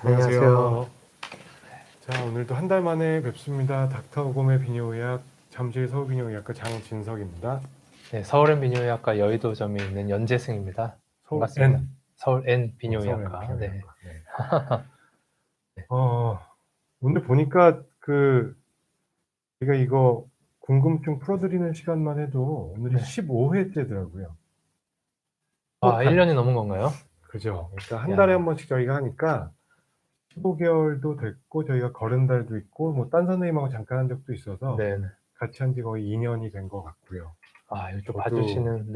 안녕하세요. 자, 오늘도 한 달 만에 뵙습니다. 닥터곰의 비뇨의학 잠실 서울비뇨의학과 장진석입니다. 네, 서울엔 비뇨의학과 여의도점에 있는 연재승입니다. 서울 반갑습니다. N. 서울 N 서울 비뇨의학과. N 네. 비뇨의학과. 네. 오늘 보니까 제가 이거 궁금증 풀어드리는 시간만 해도 오늘이 네. 15회째더라고요. 1년이 넘은 건가요? 그죠. 그러니까 한 달에 한 번씩 저희가 하니까 15개월도 됐고 저희가 거른 달도 있고 뭐 딴 선생님하고 잠깐 한 적도 있어서 네. 같이 한 지 거의 2년이 된 것 같고요. 이거 봐주시는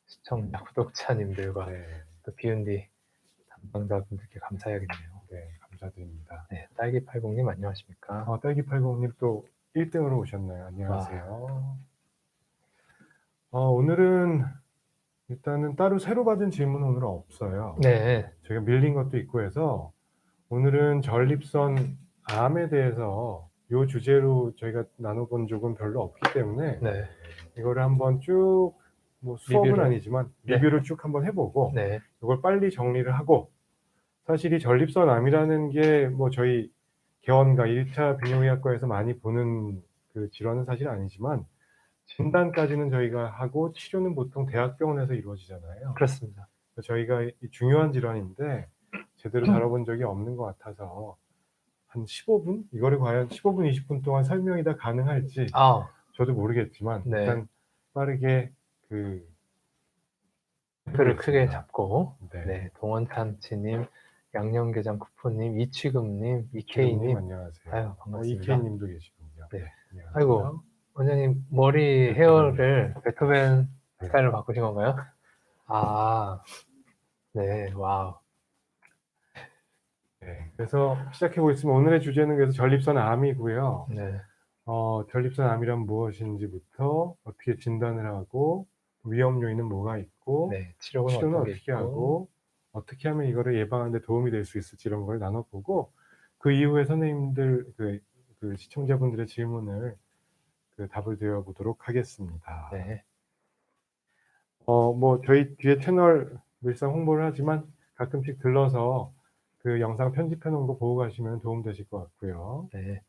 시청자, 구독자님들과 또 비운디 담당자분들께 감사해야겠네요. 네, 감사드립니다. 네, 딸기80님 안녕하십니까? 딸기80님 또 1등으로 오셨나요? 안녕하세요. 오늘은 일단은 따로 새로 받은 질문은 오늘은 없어요. 네. 저희가 밀린 것도 있고 해서 오늘은 전립선 암에 대해서 이 주제로 저희가 나눠본 적은 별로 없기 때문에 네. 이거를 한번 쭉 뭐 수업은 리뷰를? 아니지만 리뷰를 쭉 한번 해보고 네. 이걸 빨리 정리를 하고 사실 이 전립선 암이라는 게 뭐 저희 개원과 1차 비뇨의학과에서 많이 보는 그 질환은 사실 아니지만 진단까지는 저희가 하고 치료는 보통 대학병원에서 이루어지잖아요. 그렇습니다. 저희가 이 중요한 질환인데 제대로 다뤄본 적이 없는 것 같아서 한 15분? 이거를 과연 15분, 20분 동안 설명이 다 가능할지 저도 모르겠지만 일단 빠르게 글을 크게 잡고 네. 동원참치님, 양념게장 쿠폰님, 이취금님, 이케이님 안녕하세요. 아유, 반갑습니다. 이케이님도 계시군요. 네. 안녕하세요. 아이고, 원장님 머리 헤어를 베토벤 스타일로 바꾸신 건가요? 네, 와우. 네, 그래서 시작해 보겠습니다. 오늘의 주제는 그래서 전립선 암이고요. 네. 전립선 암이란 무엇인지부터 어떻게 진단을 하고 위험 요인은 뭐가 있고 치료는 어떻게 하고 어떻게 하면 이거를 예방하는 데 도움이 될 수 있을지 이런 걸 나눠보고 그 이후에 선생님들 그 시청자분들의 질문을 답을 드려보도록 하겠습니다. 네. 뭐 저희 뒤에 채널 늘상 홍보를 하지만 가끔씩 들러서 그 영상 편집해 놓은 거 보고 가시면 도움 되실 것 같고요. 네.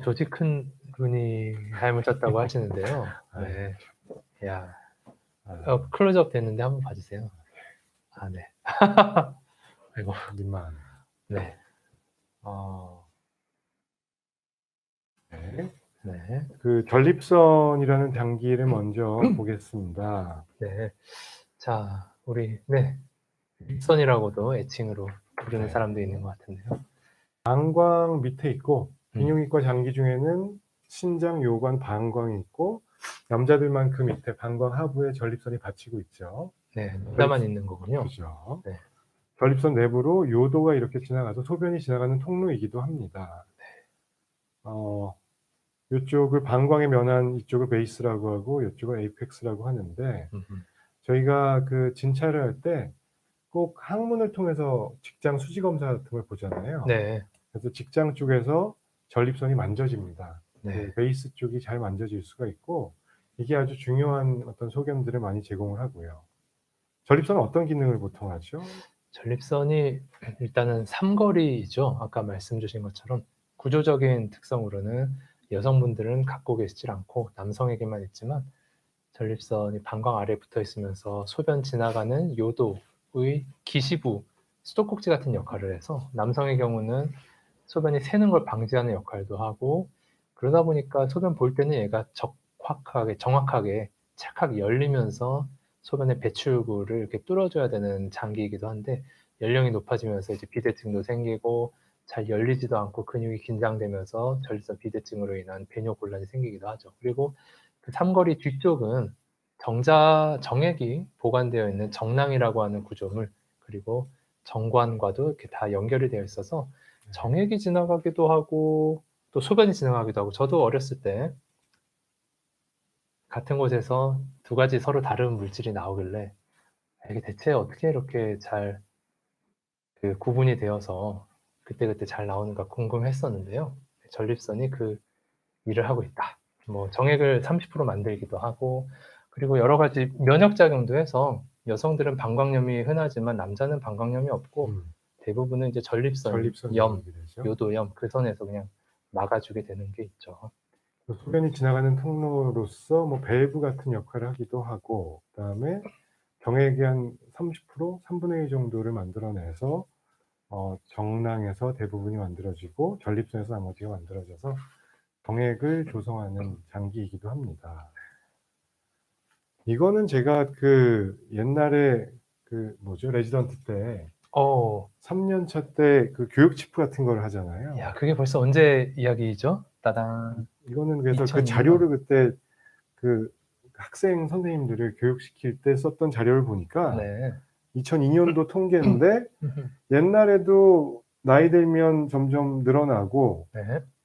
조지 큰 분이 닮을 쪘다고 하시는데요. 네. 야. 클로즈업 됐는데 한번 봐주세요. 네. 아이고. 민망하네. 네. 네. 그 전립선이라는 장기를 먼저 보겠습니다. 네. 자, 우리 일선이라고도 애칭으로 부르는 사람도 있는 것 같은데요. 방광 밑에 있고 비뇨기과 장기 중에는 신장, 요관, 방광이 있고 남자들만 그 밑에 방광 하부에 전립선이 받치고 있죠. 네, 남자만 있는 거군요. 그렇죠. 네. 전립선 내부로 요도가 이렇게 지나가서 소변이 지나가는 통로이기도 합니다. 이쪽을 방광의 면한 이쪽을 베이스라고 하고 이쪽을 에이펙스라고 하는데 저희가 그 진찰을 할 때 꼭 항문을 통해서 직장 수지 검사 같은 걸 보잖아요. 네. 그래서 직장 쪽에서 전립선이 만져집니다. 네. 그 베이스 쪽이 잘 만져질 수가 있고 이게 아주 중요한 어떤 소견들을 많이 제공을 하고요. 전립선은 어떤 기능을 보통 하죠? 전립선이 일단은 삼거리죠. 아까 말씀 주신 것처럼 구조적인 특성으로는 여성분들은 갖고 계시질 않고 남성에게만 있지만 전립선이 방광 아래에 붙어 있으면서 소변 지나가는 요도의 기시부, 수도꼭지 같은 역할을 해서 남성의 경우는 소변이 새는 걸 방지하는 역할도 하고 그러다 보니까 소변 볼 때는 얘가 정확하게 착하게 열리면서 소변의 배출구를 이렇게 뚫어줘야 되는 장기이기도 한데 연령이 높아지면서 이제 비대증도 생기고 잘 열리지도 않고 근육이 긴장되면서 전립선 비대증으로 인한 배뇨 곤란이 생기기도 하죠. 그리고 그 삼거리 뒤쪽은 정액이 보관되어 있는 정낭이라고 하는 구조물 그리고 정관과도 이렇게 다 연결이 되어 있어서 정액이 지나가기도 하고 또 소변이 지나가기도 하고 저도 어렸을 때 같은 곳에서 두 가지 서로 다른 물질이 나오길래 이게 대체 어떻게 이렇게 잘 구분이 되어서 그때그때 잘 나오는가 궁금했었는데요. 전립선이 그 일을 하고 있다. 뭐 정액을 30% 만들기도 하고 그리고 여러 가지 면역 작용도 해서 여성들은 방광염이 흔하지만 남자는 방광염이 없고 대부분은 이제 전립선염, 요도염 그 선에서 그냥 막아주게 되는 게 있죠. 소변이 지나가는 통로로서 뭐 밸브 같은 역할을 하기도 하고, 그다음에 경액의 한 30%, 3분의 2 정도를 만들어내서 정낭에서 대부분이 만들어지고 전립선에서 나머지가 만들어져서 경액을 조성하는 장기이기도 합니다. 이거는 제가 그 옛날에 그 뭐죠? 레지던트 때 3년차 때 그 교육 치프 같은 걸 하잖아요. 야, 그게 벌써 언제 이야기죠? 따단. 이거는 그래서 그 자료를 그때 그 학생 선생님들을 교육시킬 때 썼던 자료를 보니까 2002년도 통계인데 옛날에도 나이 들면 점점 늘어나고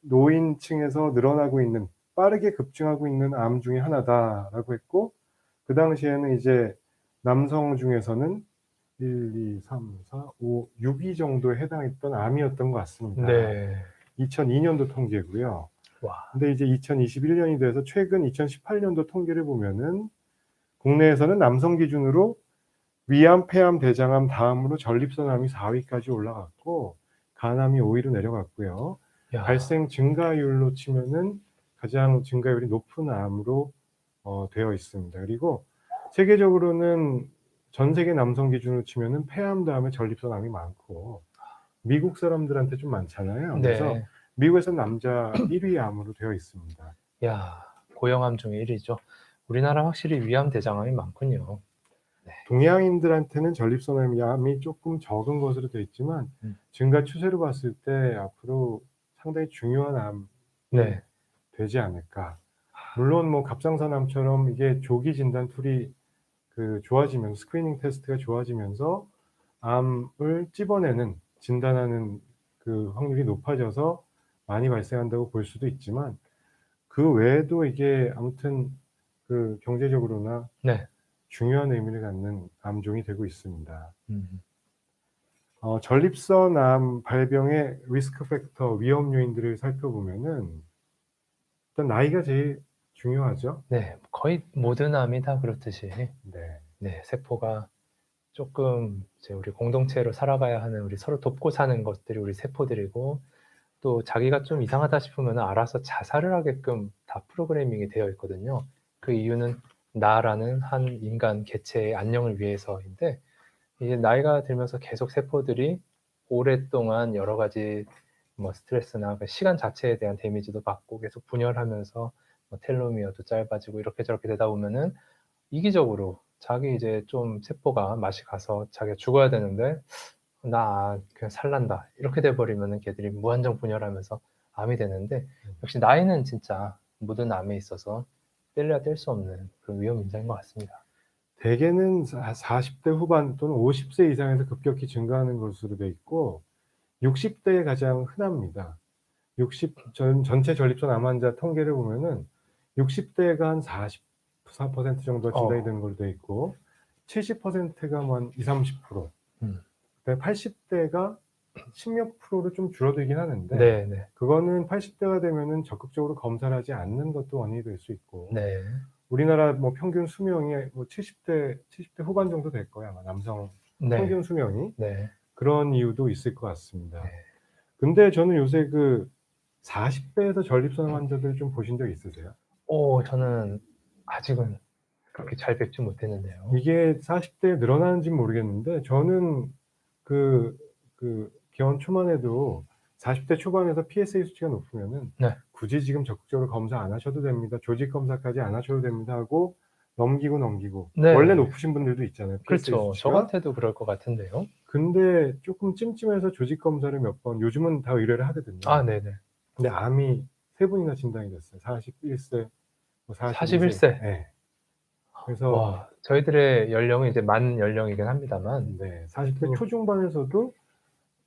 노인층에서 늘어나고 있는, 빠르게 급증하고 있는 암 중에 하나다라고 했고, 그 당시에는 이제 남성 중에서는 1, 2, 3, 4, 5, 6위 정도에 해당했던 암이었던 것 같습니다. 2002년도 통계고요. 근데 이제 2021년이 돼서 최근 2018년도 통계를 보면은 국내에서는 남성 기준으로 위암, 폐암, 대장암 다음으로 전립선암이 4위까지 올라갔고 간암이 5위로 내려갔고요. 발생 증가율로 치면은 가장 증가율이 높은 암으로 되어 있습니다. 그리고 세계적으로는 전 세계 남성 기준으로 치면은 폐암 다음에 전립선암이 많고 미국 사람들한테 좀 많잖아요. 그래서 미국에서 남자 1위 암으로 되어 있습니다. 야, 고형암 중에 1위죠. 우리나라 확실히 위암, 대장암이 많군요. 동양인들한테는 전립선암이 조금 적은 것으로 되어 있지만 증가 추세로 봤을 때 앞으로 상당히 중요한 암이 되지 않을까. 물론 뭐 갑상선암처럼 이게 조기 진단 툴이 그 좋아지면서, 스크리닝 테스트가 좋아지면서 암을 찝어내는, 진단하는 그 확률이 높아져서 많이 발생한다고 볼 수도 있지만 그 외에도 이게 아무튼 그 경제적으로나 중요한 의미를 갖는 암종이 되고 있습니다. 전립선암 발병의 리스크 팩터, 위험 요인들을 살펴보면은 일단 나이가 제일 중요하죠. 거의 모든 암이 다 그렇듯이 세포가 조금 이제 우리 공동체로 살아가야 하는, 우리 서로 돕고 사는 것들이 우리 세포들이고, 또 자기가 좀 이상하다 싶으면 알아서 자살을 하게끔 다 프로그래밍이 되어 있거든요. 그 이유는 나라는 한 인간 개체의 안녕을 위해서인데, 이제 나이가 들면서 계속 세포들이 오랫동안 여러 가지 뭐 스트레스나 그 시간 자체에 대한 데미지도 받고 계속 분열하면서 뭐 텔로미어도 짧아지고 이렇게 저렇게 되다 보면은 이기적으로 자기 이제 좀 세포가 맛이 가서 자기가 죽어야 되는데 나 그냥 살란다 이렇게 돼버리면은 걔들이 무한정 분열하면서 암이 되는데, 역시 나이는 진짜 모든 암에 있어서 뗄래야 뗄 수 없는 그런 위험 인자인 것 같습니다. 대개는 40대 후반 또는 50세 이상에서 급격히 증가하는 것으로 돼 있고 60대에 가장 흔합니다. 전체 전립선 암 환자 통계를 보면은 60대가 한 44% 정도가 진단이 되는 걸로 돼 있고 70%가 한 20-30%, 80대가 10몇 프로로 좀 줄어들긴 하는데 그거는 80대가 되면은 적극적으로 검사를 하지 않는 것도 원인이 될 수 있고 우리나라 뭐 평균 수명이 뭐 70대 후반 정도 될 거야, 아마 남성 평균 수명이. 그런 이유도 있을 것 같습니다. 근데 저는 요새 그 40대에서 전립선 환자들 좀 보신 적 있으세요? 저는 아직은 그렇게 잘 뵙지 못했는데요. 이게 40대에 늘어나는지는 모르겠는데 저는 그 개원 초만 해도 40대 초반에서 PSA 수치가 높으면은 굳이 지금 적극적으로 검사 안 하셔도 됩니다, 조직 검사까지 안 하셔도 됩니다 하고 넘기고 원래 높으신 분들도 있잖아요, PSA 그렇죠. 수치가. 저 같아도 그럴 것 같은데요. 근데 조금 찜찜해서 조직 검사를 몇 번, 요즘은 다 의뢰를 하거든요. 근데 암이 3분이나 진단이 됐어요. 41세, 41세. 그래서 저희들의 연령은 이제 만 연령이긴 합니다만 40대 초중반에서도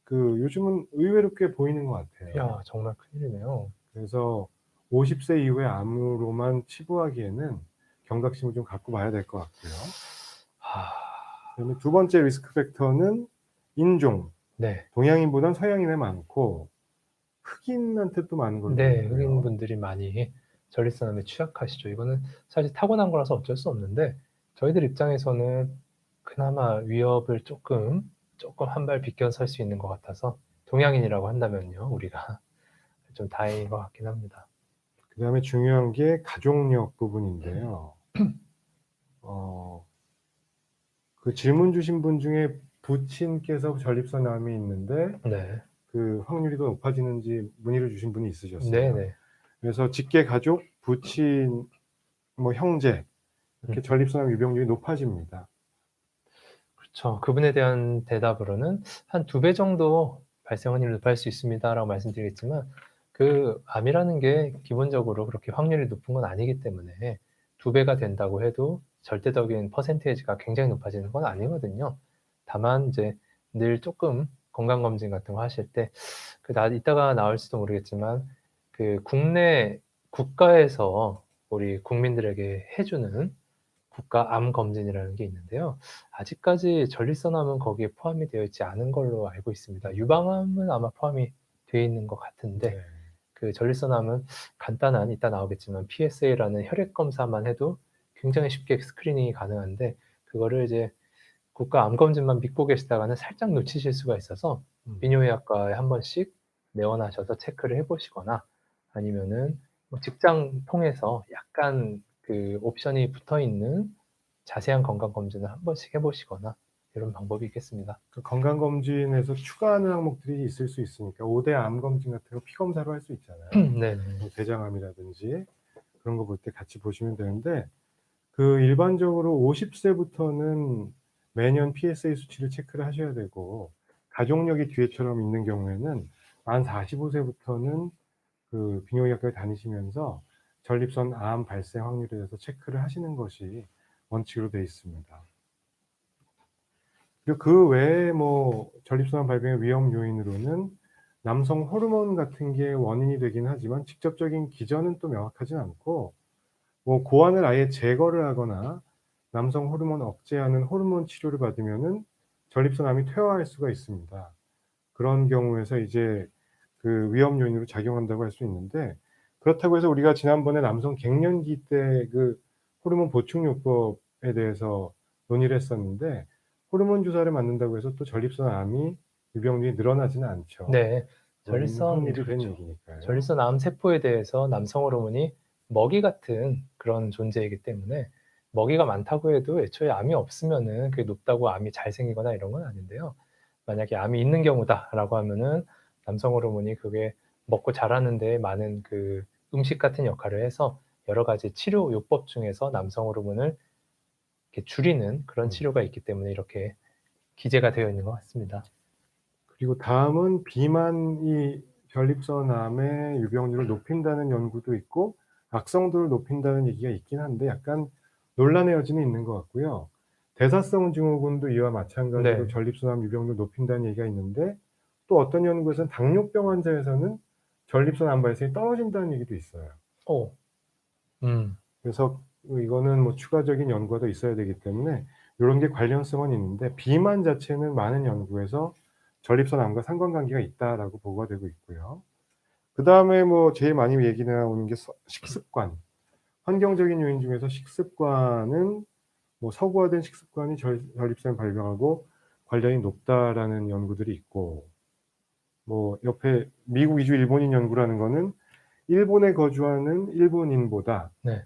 그 요즘은 의외로 꽤 보이는 것 같아요. 야, 정말 큰일이네요. 그래서 50세 이후의 암으로만 치부하기에는 경각심을 좀 갖고 봐야 될 것 같고요. 그다음에 두 번째 리스크 팩터는 인종. 동양인보단 서양인에 많고 흑인한테 또 많은 걸로 네. 들었고요. 흑인분들이 많이 전립선암에 취약하시죠. 이거는 사실 타고난 거라서 어쩔 수 없는데 저희들 입장에서는 그나마 위협을 조금 한 발 비껴설 수 있는 것 같아서 동양인이라고 한다면요, 우리가 좀 다행인 것 같긴 합니다. 그다음에 중요한 게 가족력 부분인데요. 그 질문 주신 분 중에 부친께서 전립선암이 있는데 네. 그 확률이 더 높아지는지 문의를 주신 분이 있으셨어요. 네네. 그래서 직계 가족, 부친, 뭐 형제 이렇게 전립선암 유병률이 높아집니다. 그렇죠. 그분에 대한 대답으로는 한 2배 정도 발생 확률이 높아질 수 있습니다라고 말씀드리겠지만 그 암이라는 게 기본적으로 그렇게 확률이 높은 건 아니기 때문에 2배가 된다고 해도 절대적인 퍼센테이지가 굉장히 높아지는 건 아니거든요. 다만 이제 늘 조금 건강검진 같은 거 하실 때 이따가 나올지도 모르겠지만 그 국내 국가에서 우리 국민들에게 해 주는 국가 암 검진이라는 게 있는데요. 아직까지 전립선암은 거기에 포함이 되어 있지 않은 걸로 알고 있습니다. 유방암은 아마 포함이 되어 있는 것 같은데 네. 그 전립선암은 간단한 이따 나오겠지만 PSA라는 혈액 검사만 해도 굉장히 쉽게 스크리닝이 가능한데 그거를 이제 국가 암 검진만 믿고 계시다가는 살짝 놓치실 수가 있어서 비뇨의학과에 한 번씩 내원하셔서 체크를 해 보시거나 아니면은 뭐 직장 통해서 약간 그 옵션이 붙어 있는 자세한 건강 검진을 한 번씩 해 보시거나 이런 방법이 있겠습니다. 그 건강검진에서 추가하는 항목들이 있을 수 있으니까 5대 암 검진 같은 거 피 검사로 할 수 있잖아요. 네네. 뭐 대장암이라든지 그런 거 볼 때 같이 보시면 되는데 그 일반적으로 50세부터는 매년 PSA 수치를 체크를 하셔야 되고 가족력이 뒤에처럼 있는 경우에는 만 45세부터는 그 비뇨기과에 다니시면서 전립선 암 발생 확률에 대해서 체크를 하시는 것이 원칙으로 되어 있습니다. 그리고 그 외에 뭐 전립선암 발병의 위험 요인으로는 남성 호르몬 같은 게 원인이 되긴 하지만 직접적인 기전은 또 명확하진 않고 뭐 고환을 아예 제거를 하거나 남성 호르몬 억제하는 호르몬 치료를 받으면은 전립선암이 퇴화할 수가 있습니다. 그런 경우에서 이제 그 위험 요인으로 작용한다고 할 수 있는데 그렇다고 해서 우리가 지난번에 남성 갱년기 때 그 호르몬 보충요법에 대해서 논의를 했었는데 호르몬 주사를 맞는다고 해서 또 전립선암이 유병률이 늘어나지는 않죠. 네. 그거는 확률이 된 그렇죠. 얘기니까요. 전립선암 세포에 대해서 남성 호르몬이 먹이 같은 그런 존재이기 때문에 먹이가 많다고 해도 애초에 암이 없으면은 그게 높다고 암이 잘 생기거나 이런 건 아닌데요. 만약에 암이 있는 경우다라고 하면은 남성 호르몬이 그게 먹고 자라는 데 많은 그 음식 같은 역할을 해서 여러 가지 치료 요법 중에서 남성 호르몬을 이렇게 줄이는 그런 치료가 있기 때문에 이렇게 기재가 되어 있는 것 같습니다. 그리고 다음은 비만이 전립선암의 유병률을 높인다는 연구도 있고 악성도를 높인다는 얘기가 있긴 한데 약간 논란의 여지는 있는 것 같고요. 대사성 증후군도 이와 마찬가지로 네. 전립선암 유병률을 높인다는 얘기가 있는데 또 어떤 연구에서는 당뇨병 환자에서는 전립선암 발생이 떨어진다는 얘기도 있어요. 어. 그래서 이거는 뭐 추가적인 연구가 더 있어야 되기 때문에 요런 게 관련성은 있는데 비만 자체는 많은 연구에서 전립선암과 상관관계가 있다라고 보고가 되고 있고요. 그다음에 뭐 제일 많이 얘기 나오는 게 식습관. 환경적인 요인 중에서 식습관은 뭐 서구화된 식습관이 전립선을 발병하고 관련이 높다라는 연구들이 있고 뭐 옆에 미국 이주 일본인 연구라는 거는 일본에 거주하는 일본인보다 네.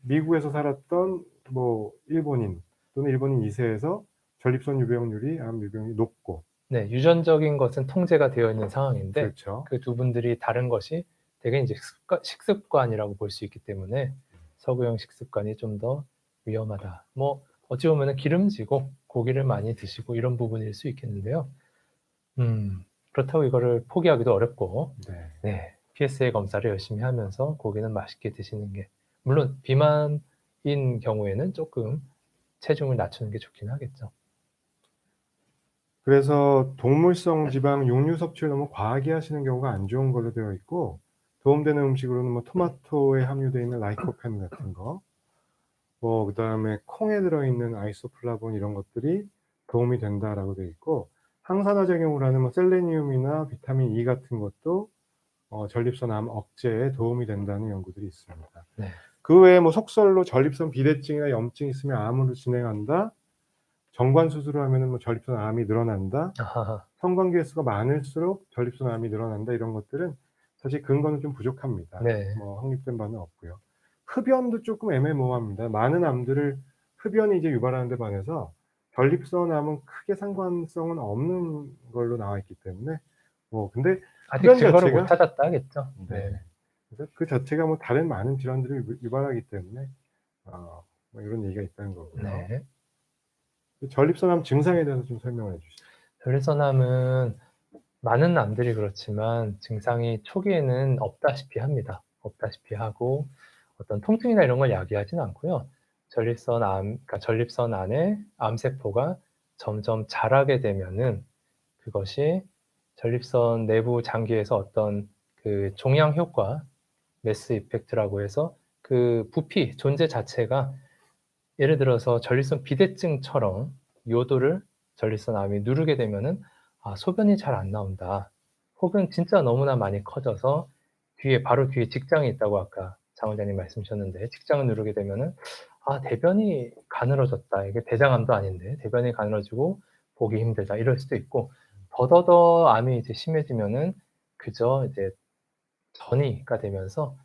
미국에서 살았던 뭐 일본인 또는 일본인 2세에서 전립선 유병률이 암 유병률이 높고 네. 유전적인 것은 통제가 되어 있는 상황인데 그렇죠. 그 두 분들이 다른 것이 대개 인제 식습관이라고 볼 수 있기 때문에 서구형 식습관이 좀 더 위험하다. 뭐 어찌 보면은 기름지고 고기를 많이 드시고 이런 부분일 수 있겠는데요. 그렇다고 이거를 포기하기도 어렵고 네. 네. PSA 검사를 열심히 하면서 고기는 맛있게 드시는 게 물론 비만인 경우에는 쪼끔 체중을 낮추는 게 좋긴 하겠죠. 그래서 동물성 지방 육류 섭취를 너무 과하게 하시는 경우가 안 좋은 걸로 되어 있고 도움되는 음식으로는 뭐 토마토에 함유되어 있는 라이코펜 같은 거 뭐 그다음에 콩에 들어 있는 아이소플라본 이런 것들이 도움이 된다라고 되어 있고 항산화 작용을 하는 뭐 셀레니움이나 비타민 E 같은 것도 전립선암 억제에 도움이 된다는 연구들이 있습니다. 네. 그 외에 뭐 속설로 전립선 비대증이나 염증이 있으면 암으로 진행한다. 정관 수술을 하면은 뭐 전립선 암이 늘어난다. 아하. 성관계 수가 많을수록 전립선 암이 늘어난다. 이런 것들은 사실 근거는 좀 부족합니다. 네. 뭐 확립된 바는 없고요. 흡연도 조금 애매모호합니다. 많은 암들을 흡연이 이제 유발하는 데 반해서 전립선 암은 크게 상관성은 없는 걸로 나와 있기 때문에 근데 아직 흡연 증거를 못 자체가 찾았다 하겠죠. 네. 네. 그래서 그 자체가 뭐 다른 많은 질환들을 유발하기 때문에 뭐 이런 얘기가 있다는 거고요. 네. 전립선암 증상에 대해서 좀 설명을 해 주시죠. 전립선암은 많은 암들이 그렇지만 증상이 초기에는 없다시피 합니다. 없다시피 하고 어떤 통증이나 이런 걸 야기하진 않고요. 그러니까 전립선 안에 암세포가 점점 자라게 되면은 그것이 전립선 내부 장기에서 어떤 그 종양 효과, 매스 이펙트라고 해서 그 부피 존재 자체가 예를 들어서 전립선 비대증처럼 요도를 전립선암이 누르게 되면은 '아 소변이 잘 안 나온다.' 혹은 진짜 너무나 많이 커져서 바로 뒤에 직장이 있다고 아까 장 원장님 말씀 주셨는데 직장을 누르게 되면은 '아 대변이 가늘어졌다. 이게 대장암도 아닌데 대변이 가늘어지고 보기 힘들다.' 이럴 수도 있고 더더더 암이 이제 심해지면은 그저 이제 전이가 되면서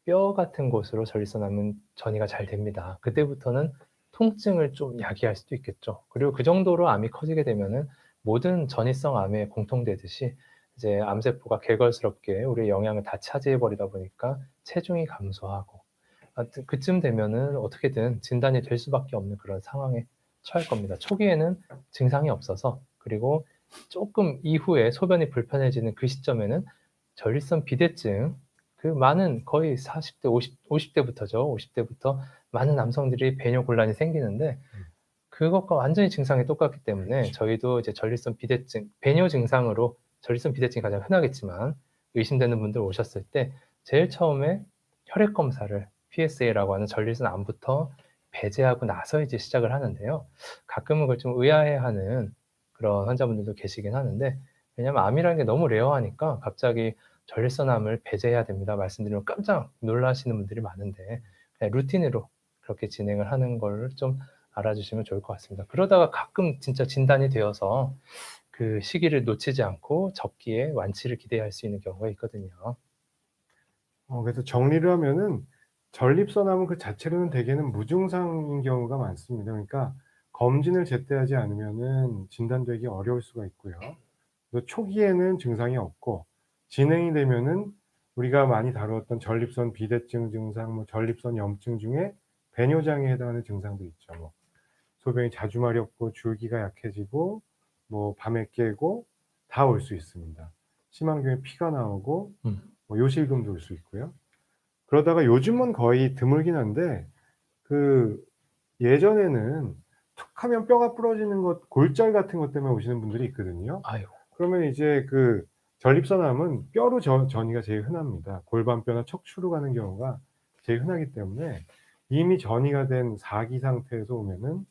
뼈 같은 곳으로 전립선암은 전이가 잘 됩니다. 그때부터는 통증을 좀 야기할 수도 있겠죠. 그리고 그 정도로 암이 커지게 되면은 모든 전이성 암에 공통되듯이 이제 암세포가 개걸스럽게 우리의 영양을 다 차지해 버리다 보니까 체중이 감소하고 하여튼 그쯤 되면은 어떻게든 진단이 될 수밖에 없는 그런 상황에 처할 겁니다. 초기에는 증상이 없어서 그리고 쪼끔 이후에 소변이 불편해지는 그 시점에는 전립선 비대증 많은 거의 40대 50 대부터죠. 50 대부터 많은 남성들이 배뇨 곤란이 생기는데 그것과 완전히 증상이 똑같기 때문에 저희도 이제 전립선 비대증 배뇨 증상으로 전립선 비대증이 가장 흔하겠지만 의심되는 분들 오셨을 때 제일 처음에 혈액 검사를 PSA라고 하는 전립선 암부터 배제하고 나서 이제 시작을 하는데요. 가끔은 그걸 좀 의아해하는 그런 환자분들도 계시긴 하는데 왜냐하면 암이라는 게 너무 레어하니까 갑자기 "전립선암을 배제해야 됩니다." 말씀드리면 깜짝 놀라시는 분들이 많은데 그냥 루틴으로 그렇게 진행을 하는 거를 좀 알아주시면 좋을 것 같습니다. 그러다가 가끔 진짜 진단이 되어서 그 시기를 놓치지 않고 적기에 완치를 기대할 수 있는 경우가 있거든요. 그래서 정리를 하면은 전립선암은 그 자체로는 대개는 무증상인 경우가 많습니다. 그러니까 검진을 제때 하지 않으면은 진단되기 어려울 수가 있고요. 그래서 초기에는 증상이 없고 진행이 되면은 우리가 많이 다루었던 전립선 비대증 증상, 뭐 전립선 염증 중에 배뇨장애에 해당하는 증상도 있죠. 뭐 소변이 자주 마렵고 줄기가 약해지고 뭐 밤에 깨고 다 올 수 있습니다. 심한 경우에 피가 나오고 음. 뭐 요실금도 올 수 있고요. 그러다가 요즘은 거의 드물긴 한데 예전에는 툭하면 뼈가 부러지는 것 골절 같은 것 때문에 오시는 분들이 있거든요. 아이고. 그러면 이제 전립선암은 뼈로 전이가 제일 흔합니다. 골반뼈나 척추로 가는 경우가 제일 흔하기 때문에 이미 전이가 된 사기 상태에서 오면은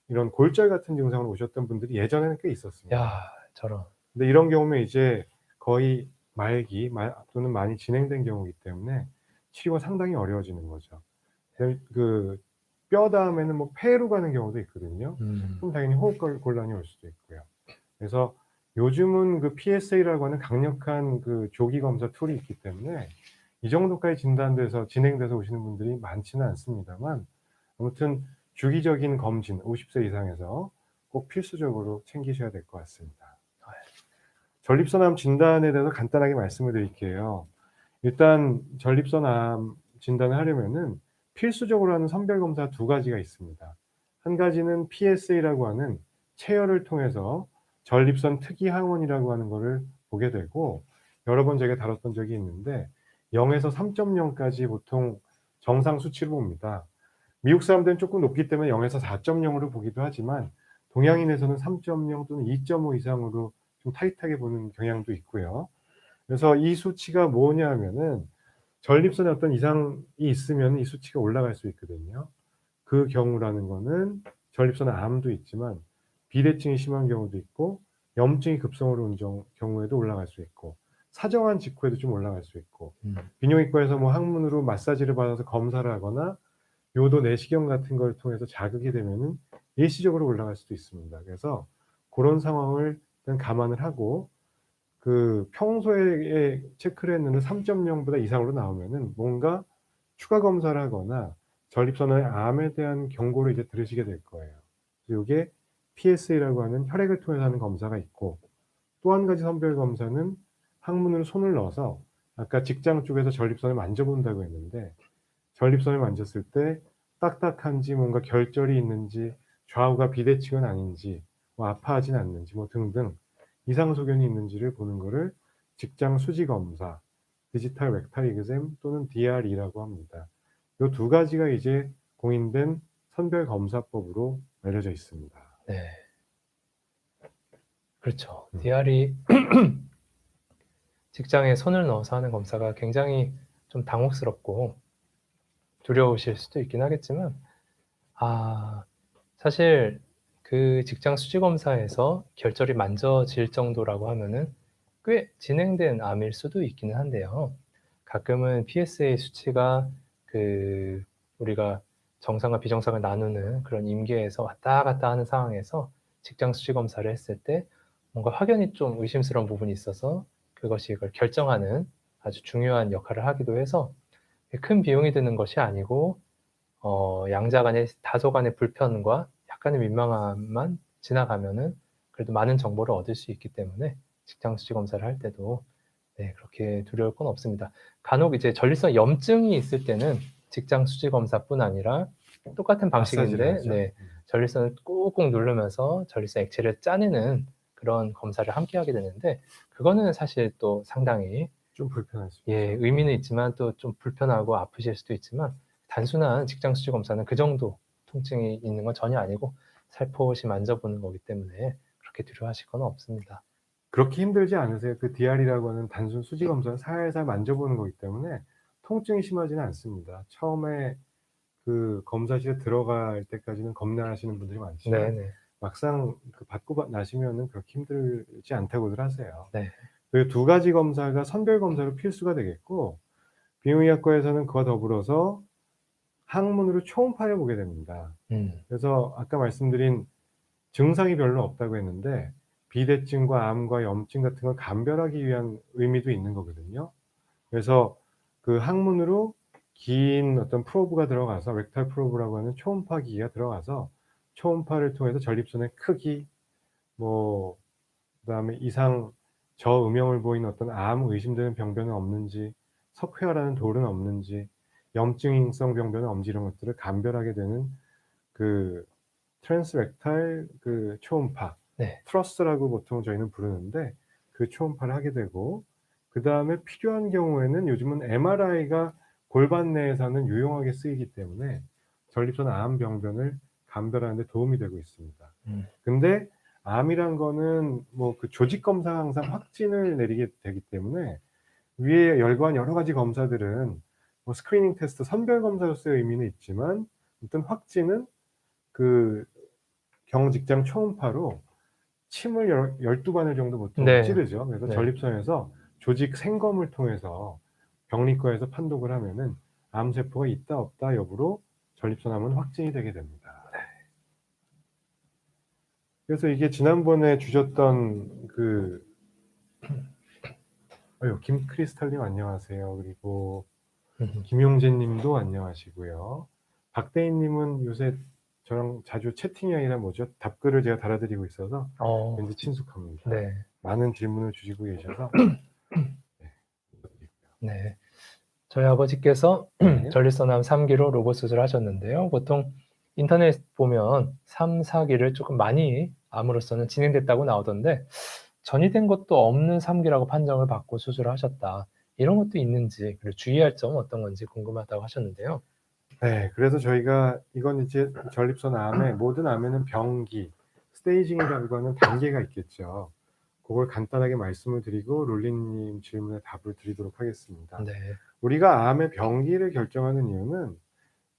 이런 골절 같은 증상으로 오셨던 분들이 예전에는 꽤 있었습니다. 야 저런. 근데 이런 경우면 이제 거의 또는 많이 진행된 경우이기 때문에 치료가 상당히 어려워지는 거죠. 뼈 다음에는 뭐 폐로 가는 경우도 있거든요. 그럼 당연히 곤란이 올 수도 있고요. 그래서 요즘은 PSA라고 하는 강력한 조기 검사 툴이 있기 때문에 이 정도까지 진행돼서 오시는 분들이 많지는 않습니다만 아무튼 주기적인 검진 50세 이상에서 꼭 필수적으로 챙기셔야 될 것 같습니다. 전립선암 진단에 대해서 간단하게 말씀을 드릴게요. 일단 전립선암 진단을 하려면은 필수적으로 하는 선별 검사 두 가지가 있습니다. 한 가지는 PSA라고 하는 체열을 통해서 전립선 특이 항원이라고 하는 거를 보게 되고 여러 번 제가 다뤘던 적이 있는데 0에서 3.0까지 보통 정상 수치로 봅니다. 미국 사람들은 조금 높기 때문에 0에서 4.0으로 보기도 하지만 동양인에서는 3.0 또는 2.5 이상으로 좀 타이트하게 보는 경향도 있고요. 그래서 이 수치가 뭐냐 하면은 전립선에 어떤 이상이 있으면 이 수치가 올라갈 수 있거든요. 그 경우라는 거는 전립선에 암도 있지만 비대증이 심한 경우도 있고 염증이 급성으로 온 경우에도 올라갈 수 있고 사정한 직후에도 좀 올라갈 수 있고 비뇨기과에서 뭐 항문으로 마사지를 받아서 검사를 하거나 요도 내시경 같은 걸 통해서 자극이 되면은 일시적으로 올라갈 수도 있습니다. 그래서 고런 상황을 일단 감안을 하고 그 평소에 체크를 했는데 3.0보다 이상으로 나오면은 뭔가 추가 검사를 하거나 전립선의 암에 대한 경고를 이제 들으시게 될 거예요. 요게 PSA라고 하는 혈액을 통해서 하는 검사가 있고, 또 한 가지 선별 검사는 항문으로 손을 넣어서 아까 직장 쪽에서 전립선을 만져본다고 했는데, 전립선을 만졌을 때 딱딱한지 뭔가 결절이 있는지 좌우가 비대칭은 아닌지 뭐 아파하진 않는지 뭐 등등 이상 소견이 있는지를 보는 거를 직장 수지 검사, 디지털 렉탈 이그젬 또는 DRE라고 합니다. 요 두 가지가 이제 공인된 선별 검사법으로 알려져 있습니다. 네. 그렇죠. DRE 직장에 손을 넣어서 하는 검사가 굉장히 좀 당혹스럽고 두려우실 수도 있긴 하겠지만, 사실 그 직장 수지 검사에서 결절이 만져질 정도라고 하면은 꽤 진행된 암일 수도 있기는 한데요. 가끔은 PSA 수치가 그 우리가 정상과 비정상을 나누는 그런 임계에서 왔다 갔다 하는 상황에서 직장 수지 검사를 했을 때 뭔가 확연히 좀 의심스러운 부분이 있어서 그것이 이걸 결정하는 아주 중요한 역할을 하기도 해서 큰 비용이 드는 것이 아니고 양자 간의 다소 간의 불편과 약간의 민망함만 지나가면은 그래도 많은 정보를 얻을 수 있기 때문에 직장 수지 검사를 할 때도 그렇게 두려울 건 없습니다. 간혹 이제 전립선 염증이 있을 때는 직장 수지 검사뿐 아니라 똑같은 방식인데 전립선을 꾹꾹 누르면서 전립선 액체를 짜내는 그런 검사를 함께 하게 되는데, 그거는 사실 또 상당히 좀 불편할 수 있죠. 의미는 있지만 또 좀 불편하고 아프실 수도 있지만, 단순한 직장 수지 검사는 그 정도 통증이 있는 건 전혀 아니고 살포시 만져보는 거기 때문에 그렇게 두려워하실 건 없습니다. 그렇게 힘들지 않으세요? 그 DR이라고 하는 단순 수지 검사는 살살 만져보는 거기 때문에 통증이 심하지는 않습니다. 처음에 그 검사실에 들어갈 때까지는 겁나하시는 분들이 많지만 막상 그 받고 나시면은 그렇게 힘들지 않다고들 하세요. 그 두 가지 검사가 선별 검사로 필수가 되겠고, 비뇨기학과에서는 그와 더불어서 항문으로 초음파를 보게 됩니다. 그래서 아까 말씀드린 증상이 별로 없다고 했는데 비대증과 암과 염증 같은 걸 감별하기 위한 의미도 있는 거거든요. 그래서 그 항문으로 긴 어떤 프로브가 들어가서 렉탈 프로브라고 하는 초음파 기기가 들어가서 초음파를 통해서 전립선의 크기, 뭐 그다음에 이상 저음영을 보이는 어떤 암 의심되는 병변은 없는지, 석회화라는 돌은 없는지, 염증성 병변은 없는지 이런 것들을 감별하게 되는 그 트랜스렉탈 그 초음파, 트러스라고 보통 저희는 부르는데 그 초음파를 하게 되고, 그다음에 필요한 경우에는 요즘은 MRI가 골반 내에서는 유용하게 쓰이기 때문에 전립선 암 병변을 감별하는 데 도움이 되고 있습니다. 근데 암이란 거는 뭐 그 조직 검사가 항상 확진을 내리게 되기 때문에 위에 열거한 여러 가지 검사들은 뭐 스크리닝 테스트, 선별 검사로서의 의미는 있지만 일단 확진은 그 경직장 초음파로 침을 12바늘 정도 보통 찌르죠. 그래서 전립선에서 조직 생검을 통해서 병리과에서 판독을 하면은 암세포가 있다 없다 여부로 전립선 암은 확진이 되게 됩니다. 그래서 이게 지난번에 주셨던 그 김크리스탈님 안녕하세요. 그리고 김용재님도 안녕하시고요. 박대인님은 요새 저랑 자주 채팅이 아니라 뭐죠? 답글을 제가 달아드리고 있어서 왠지 친숙합니다. 많은 질문을 주시고 계셔서 저희 아버지께서 전립선암 3기로 로봇 수술하셨는데요. 보통 인터넷 보면 3, 4기를 조금 많이 암으로서는 진행됐다고 나오던데, 전이된 것도 없는 3기라고 판정을 받고 수술을 하셨다, 이런 것도 있는지, 그리고 주의할 점은 어떤 건지 궁금하다고 하셨는데요. 그래서 저희가 이건 이제 전립선 암의 모든 암에는 병기, 스테이징이라고 하는 단계가 있겠죠. 그걸 간단하게 말씀을 드리고 롤리님 질문에 답을 드리도록 하겠습니다. 우리가 암의 병기를 결정하는 이유는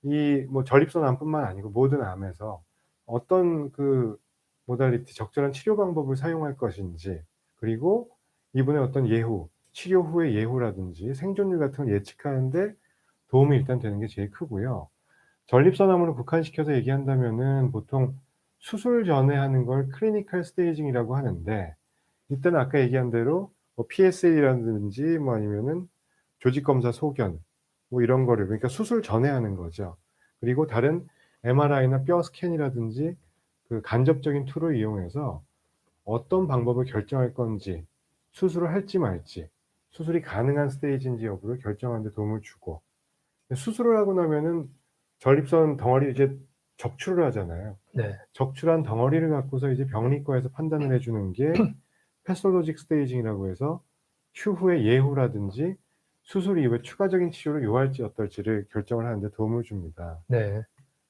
이 뭐 전립선 암뿐만 아니고 모든 암에서 어떤 그 모달리티, 적절한 치료 방법을 사용할 것인지, 그리고 이분의 어떤 예후, 치료 후의 예후라든지 생존율 같은 걸 예측하는데 도움이 일단 되는 게 제일 크고요. 전립선암으로 국한시켜서 얘기한다면은 보통 수술 전에 하는 걸 클리니컬 스테이징이라고 하는데, 이때는 아까 얘기한 대로 뭐 PSA라든지 뭐 아니면은 조직검사 소견 뭐 이런 거를, 그러니까 수술 전에 하는 거죠. 그리고 다른 MRI나 뼈 스캔이라든지 그 간접적인 툴을 이용해서 어떤 방법을 결정할 건지, 수술을 할지 말지, 수술이 가능한 스테이지인지 여부를 결정하는 데 도움을 주고, 수술을 하고 나면은 전립선 덩어리 이제 적출을 하잖아요. 네. 적출한 덩어리를 갖고서 이제 병리과에서 판단을 해 주는 게 패솔로직 스테이징이라고 해서 추후의 예후라든지 수술 이후에 추가적인 치료를 요할지 어떨지를 결정을 하는 데 도움을 줍니다. 네.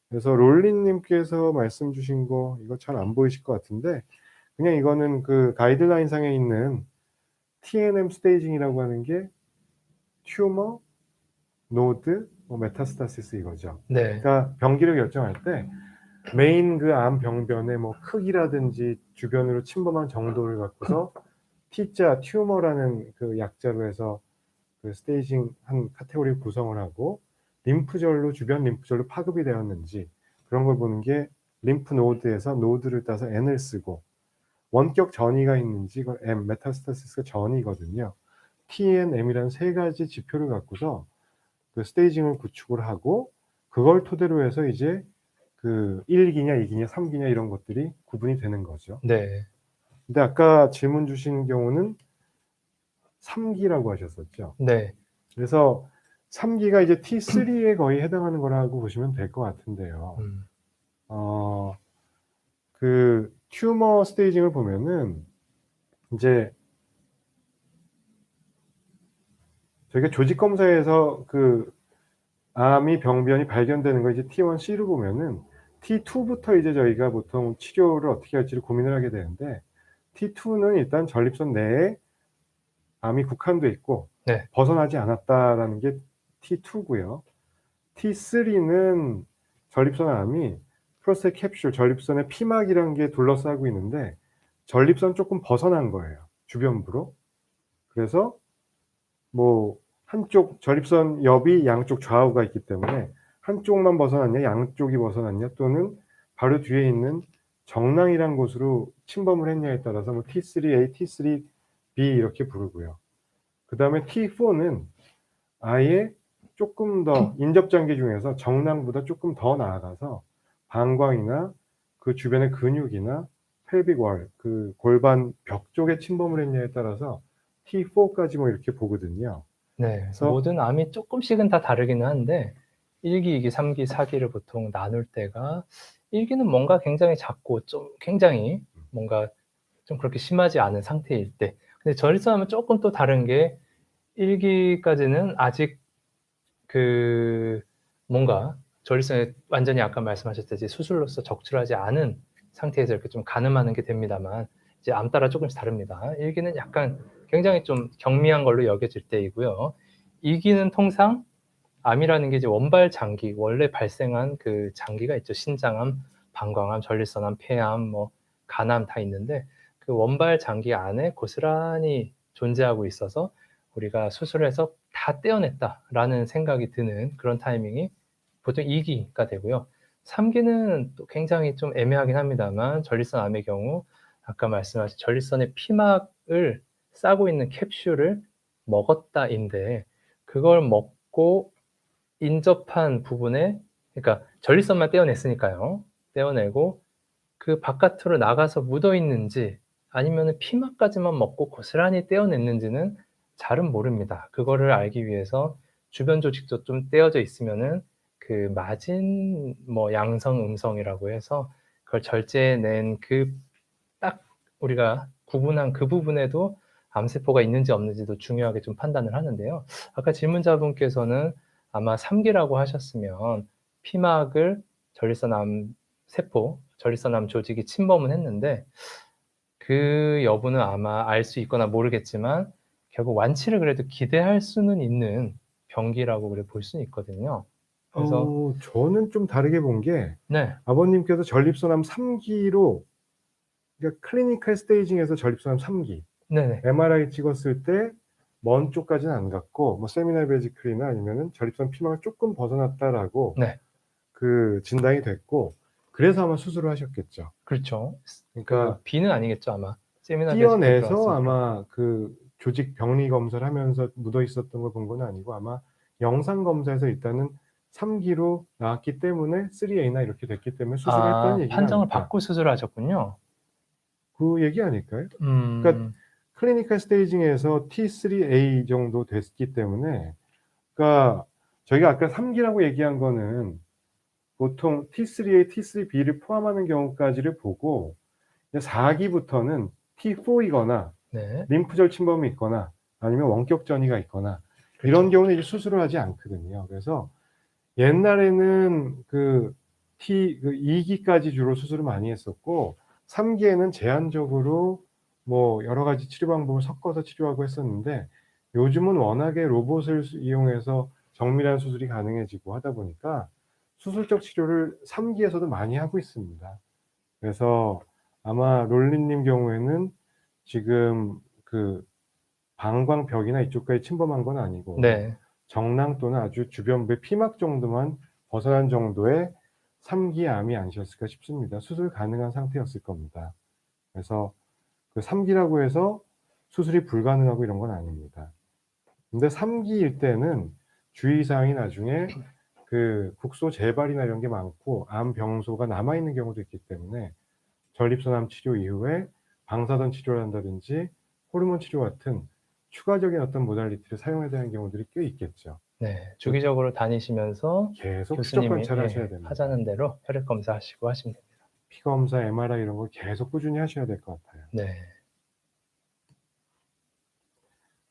그래서 롤린 님께서 말씀 주신 거 이거 잘 안 보이실 것 같은데, 그냥 이거는 그 가이드라인 상에 있는 TNM 스테이징이라고 하는 게 튜머, 노드, 뭐 메타스타시스 이거죠. 네. 그러니까 병기를 결정할 때 메인 그 암 병변의 뭐 크기라든지 주변으로 침범한 정도를 갖고서 T자 튜머라는 그 약자로 해서 그 스테이징 한 카테고리 구성을 하고, 림프절로 주변 림프절로 파급이 되었는지 그런 걸 보는 게 림프 노드에서 노드를 따서 N을 쓰고, 원격 전이가 있는지 그걸 M, 메타스타시스가 전이거든요. TNM이라는 세 가지 지표를 갖고서 그 스테이징을 구축을 하고, 그걸 토대로 해서 이제 그 1기냐 2기냐 3기냐 이런 것들이 구분이 되는 거죠. 네. 근데 아까 질문 주신 경우는 3기라고 하셨었죠. 네. 그래서 3기가 이제 T3에 거의 해당하는 거라고 보시면 될 것 같은데요. 그 튜머 스테이징을 보면은 이제 저희가 조직 검사에서 그 암이 병변이 발견되는 거 이제 T1C로 보면은 T2부터 이제 저희가 보통 치료를 어떻게 할지를 고민을 하게 되는데, T2는 일단 전립선 내에 암이 국한돼 있고 네. 벗어나지 않았다라는 게 T2고요. T3는 전립선 암이 프로스테이트 캡슐, 전립선의 피막이라는 게 둘러싸고 있는데 전립선 조금 벗어난 거예요, 주변부로. 그래서 뭐 한쪽 전립선 옆이 양쪽 좌우가 있기 때문에 한쪽만 벗어났냐 양쪽이 벗어났냐 또는 바로 뒤에 있는 정낭이란 곳으로 침범을 했냐에 따라서 뭐 T3A, T3B 이렇게 부르고요. 그 다음에 T4는 아예 조금 더 인접장기 중에서 정낭보다 조금 더 나아가서 방광이나 그 주변의 근육이나 펠빅 월, 그 골반 벽 쪽에 침범을 했냐에 따라서 T4까지 뭐 이렇게 보거든요. 네. 그래서 모든 암이 조금씩은 다 다르기는 한데 1기, 2기, 3기, 4기를 보통 나눌 때가 1기는 뭔가 굉장히 작고 좀 굉장히 뭔가 좀 그렇게 심하지 않은 상태일 때, 근데 전립선암은 조금 또 다른 게 1기까지는 아직 그 뭔가 전립선에 완전히 아까 말씀하셨듯이 수술로서 적출하지 않은 상태에서 이렇게 좀 가늠하는 게 됩니다만, 이제 암 따라 조금씩 다릅니다. 1기는 약간 굉장히 좀 경미한 걸로 여겨질 때이고요. 2기는 통상 암이라는 게 이제 원발 장기, 원래 발생한 그 장기가 있죠. 신장암, 방광암, 전립선암, 폐암, 뭐 간암 다 있는데 그 원발 장기 안에 고스란히 존재하고 있어서 우리가 수술해서 다 떼어냈다라는 생각이 드는 그런 타이밍이 보통 2기가 되고요. 3기는 또 굉장히 좀 애매하긴 합니다만 전립선암의 경우 아까 말씀하신 전립선의 피막을 싸고 있는 캡슐을 먹었다인데, 그걸 먹고 인접한 부분에, 그러니까 전립선만 떼어냈으니까요. 떼어내고 그 바깥으로 나가서 묻어 있는지 아니면은 피막까지만 먹고 고스란히 떼어냈는지는 잘은 모릅니다. 그거를 알기 위해서 주변 조직도 좀 떼어져 있으면은 그 마진 뭐 양성, 음성이라고 해서 그걸 절제해낸 그 딱 우리가 구분한 그 부분에도 암세포가 있는지 없는지도 중요하게 좀 판단을 하는데요. 아까 질문자분께서는 아마 3기라고 하셨으면 피막을 전립선암 세포, 전립선암 조직이 침범은 했는데 그 여부는 아마 알 수 있거나 모르겠지만 결국 완치를 그래도 기대할 수는 있는 병기라고 그래 볼 수는 있거든요. 그래서 저는 좀 다르게 본 게, 네. 아버님께서 전립선암 3기로, 그러니까 클리니컬 스테이징에서 전립선암 3기 네네. MRI 찍었을 때 먼 쪽까지는 안 갔고 뭐 세미널 베지클이나 아니면은 전립선 피막을 조금 벗어났다라고 네. 그 진단이 됐고 그래서 아마 수술을 하셨겠죠. 그렇죠. 그러니까 B는 아니겠죠 아마. 세미널 베지클 띄어내서 들어갔으니까. 아마 그 조직 병리 검사를 하면서 묻어 있었던 걸 본 건 아니고 아마 영상 검사에서 일단은 3기로 나왔기 때문에 3A나 이렇게 됐기 때문에 수술을 했다는 얘기가 판정을 아닐까. 받고 수술하셨군요. 그 얘기 아닐까요? 그러니까 클리니컬 스테이징에서 T3A 정도 됐기 때문에 그러니까 저희가 아까 3기라고 얘기한 거는 보통 T3A, T3B를 포함하는 경우까지를 보고 4기부터는 T4이거나 네. 림프절 침범이 있거나 아니면 원격 전이가 있거나 이런 경우는 이제 수술을 하지 않거든요. 그래서 옛날에는 그 2기까지 주로 수술을 많이 했었고 3기에는 제한적으로 뭐 여러 가지 치료 방법을 섞어서 치료하고 했었는데 요즘은 워낙에 로봇을 이용해서 정밀한 수술이 가능해지고 하다 보니까 수술적 치료를 3기에서도 많이 하고 있습니다. 그래서 아마 롤리님 경우에는 지금 그 방광벽이나 이쪽까지 침범한 건 아니고 네. 정낭 또는 아주 주변부의 피막 정도만 벗어난 정도의 3기 암이 아니셨을까 싶습니다. 수술 가능한 상태였을 겁니다. 그래서 그 3기라고 해서 수술이 불가능하고 이런 건 아닙니다. 근데 3기일 때는 주의사항이 나중에 그 국소 재발이나 이런 게 많고 암 병소가 남아있는 경우도 있기 때문에 전립선암 치료 이후에 방사선 치료를 한다든지 호르몬 치료 같은 추가적인 어떤 모달리티를 사용해야 되는 경우들이 꽤 있겠죠. 네. 주기적으로 다니시면서 계속 추적 교수님이 관찰을 하셔야 됩니다. 하자는 대로 혈액 검사하시고 하시면 됩니다. 피 검사, MRI 이런 걸 계속 꾸준히 하셔야 될 것 같아요. 네.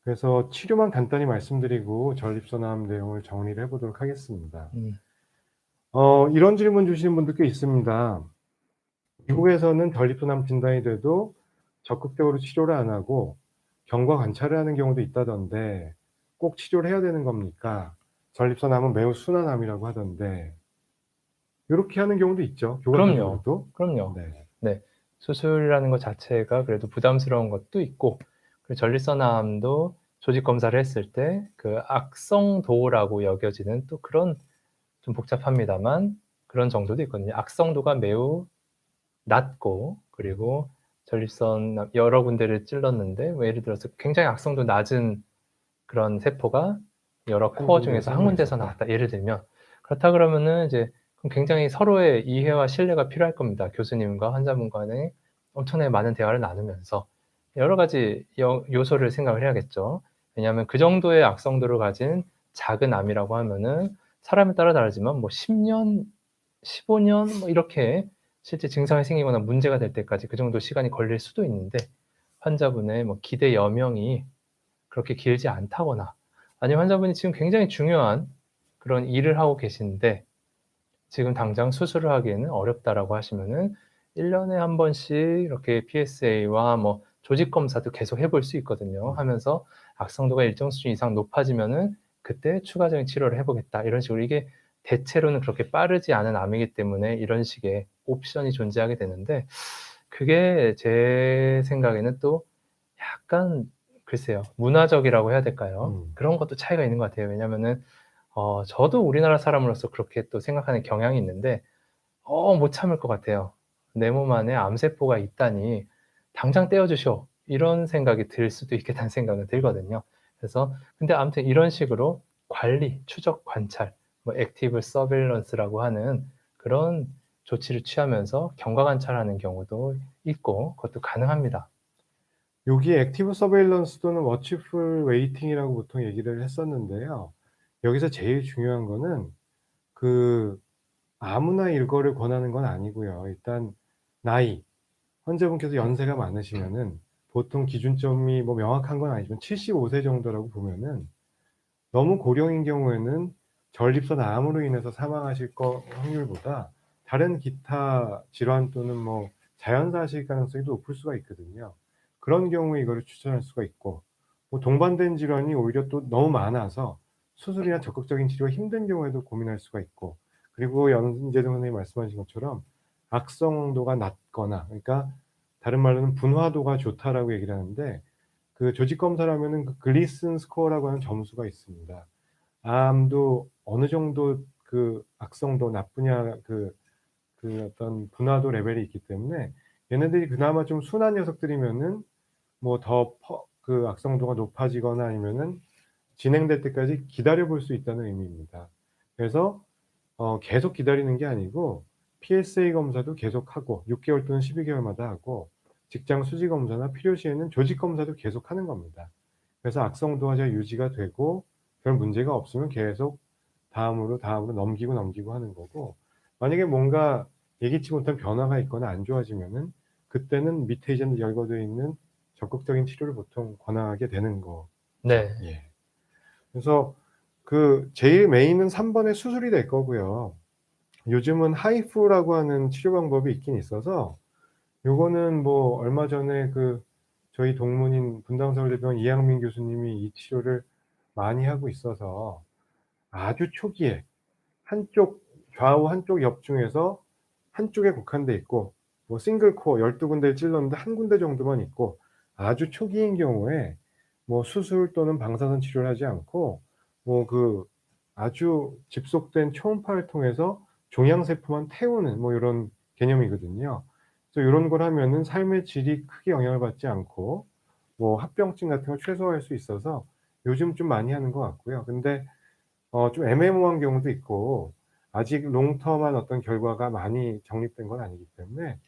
그래서 치료만 간단히 말씀드리고 전립선암 내용을 정리를 해 보도록 하겠습니다. 이런 질문 주시는 분들 꽤 있습니다. 미국에서는 전립선암 진단이 돼도 적극적으로 치료를 안 하고 경과 관찰을 하는 경우도 있다던데 꼭 치료를 해야 되는 겁니까? 전립선암은 매우 순한 암이라고 하던데 요렇게 하는 경우도 있죠. 교과서적으로도. 그럼요. 네. 네. 수술이라는 것 자체가 그래도 부담스러운 것도 있고 그리고 전립선암도 조직 검사를 했을 때 그 악성도라고 여겨지는 또 그런 좀 복잡합니다만 그런 정도도 있거든요. 악성도가 매우 낮고 그리고 전립선 여러 군데를 찔렀는데 뭐 예를 들어서 굉장히 악성도 낮은 그런 세포가 여러 코어 중에서 한 군데서 나왔다. 예를 들면 그렇다 그러면은 이제 그럼 굉장히 서로의 이해와 신뢰가 필요할 겁니다. 교수님과 환자분 간에 엄청나게 많은 대화를 나누면서 여러 가지 요소를 생각을 해야겠죠. 왜냐하면 그 정도의 악성도를 가진 작은 암이라고 하면은 사람에 따라 다르지만 뭐 10년, 15년 뭐 이렇게 실제 증상이 생기거나 문제가 될 때까지 그 정도 시간이 걸릴 수도 있는데 환자분의 뭐 기대 여명이 그렇게 길지 않다거나 아니면 환자분이 지금 굉장히 중요한 그런 일을 하고 계신데 지금 당장 수술을 하기에는 어렵다라고 하시면은 1 년에 1 번씩 이렇게 PSA와 뭐 조직 검사도 계속 해볼 수 있거든요. 하면서 악성도가 일정 수준 이상 높아지면은 그때 추가적인 치료를 해 보겠다. 이런 식으로 이게 대체로는 그렇게 빠르지 않은 암이기 때문에 이런 식의 옵션이 존재하게 되는데 그게 제 생각에는 또 약간 글쎄요. 문화적이라고 해야 될까요? 그런 것도 차이가 있는 것 같아요. 왜냐면은 저도 우리나라 사람으로서 그렇게 또 생각하는 경향이 있는데 못 참을 것 같아요. '내 몸 안에 암세포가 있다니 당장 떼어 주쇼.' 이런 생각이 들 수도 있겠다는 생각은 들거든요. 그래서 근데 아무튼 이런 식으로 관리, 추적, 관찰, 뭐 액티브 서베일런스라고 하는 그런 조치를 취하면서 경과 관찰하는 경우도 있고 그것도 가능합니다. 여기에 액티브 서베일런스 또는 워치풀 웨이팅이라고 보통 얘기를 했었는데요. 여기서 제일 중요한 거는 그 아무나 이거를 권하는 건 아니고요. 일단 나이, 환자분께서 연세가 많으시면은 보통 기준점이 뭐 명확한 건 아니지만 75세 정도라고 보면은 너무 고령인 경우에는 전립선 암으로 인해서 사망하실 확률보다 다른 기타 질환 또는 뭐 자연사하실 가능성이 높을 수가 있거든요. 그런 경우에 이거를 추천할 수가 있고 뭐 동반된 질환이 오히려 또 너무 많아서 수술이나 적극적인 치료가 힘든 경우에도 고민할 수가 있고 그리고 연재동 선생님이 말씀하신 것처럼 악성도가 낮거나 그러니까 다른 말로는 분화도가 좋다라고 얘기를 하는데 그 조직 검사를 하면은 그 글리슨 스코어라고 하는 점수가 있습니다. 암도 어느 정도 그 악성도 나쁘냐 그 어떤 분화도 레벨이 있기 때문에 얘네들이 그나마 좀 순한 녀석들이면은 뭐 더 그 악성도가 높아지거나 아니면은 진행될 때까지 기다려 볼 수 있다는 의미입니다. 그래서 계속 기다리는 게 아니고 PSA 검사도 계속하고 6개월 또는 12개월마다 하고 직장 수지 검사나 필요시에는 조직 검사도 계속하는 겁니다. 그래서 악성도가 잘 유지가 되고 별 문제가 없으면 계속 다음으로 넘기고 하는 거고, 만약에 뭔가 예기치 못한 변화가 있거나 안 좋아지면은 그때는 밑에 이제 열거되어 있는 적극적인 치료를 보통 권하게 되는 거죠. 네. 예. 그래서 그 제일 메인은 3번의 수술이 될 거고요. 요즘은 하이프라고 하는 치료 방법이 있긴 있어서 요거는 뭐 얼마 전에 그 저희 동문인 분당서울대병원 이양민 교수님이 이 치료를 많이 하고 있어서 아주 초기에 한쪽 좌우 한쪽 옆 중에서 한쪽에 국한돼 있고 뭐 싱글 코어 12군데를 찔렀는데 한 군데 정도만 있고 아주 초기인 경우에 뭐 수술 또는 방사선 치료를 하지 않고 뭐 그 아주 집속된 초음파를 통해서 종양세포만 태우는 뭐 요런 개념이거든요. 그래서 요런 걸 하면은 삶의 질이 크게 영향을 받지 않고 뭐 합병증 같은 걸 최소화할 수 있어서 요즘 좀 많이 하는 것 같고요. 근데 좀 애매모호한 경우도 있고 아직 롱텀한 어떤 결과가 많이 정립된 건 아니기 때문에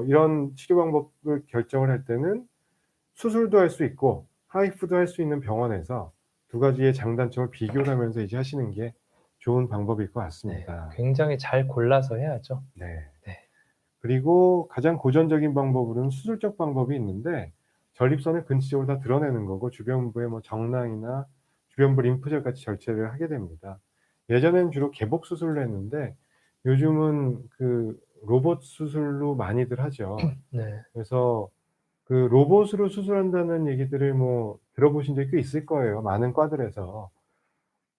이런 치료 방법을 결정을 할 때는 수술도 할 수 있고 하이프도 할 수 있는 병원에서 두 가지의 장단점을 비교를 하면서 이제 하시는 게 좋은 방법일 것 네. 같습니다. 굉장히 잘 골라서 해야죠. 네. 네. 그리고 가장 고전적인 방법으로는 수술적 방법이 있는데 전립선을 근치적으로 다 드러내는 거고 주변부에 뭐 정낭이나 주변부 림프절 같이 절제를 하게 됩니다. 예전에는 주로 개복 수술을 했는데 요즘은 그 로봇 수술로 많이들 하죠. 네. 그래서 그 로봇으로 수술한다는 얘기들을 뭐 들어보신 적이 꽤 있을 거예요, 많은 과들에서.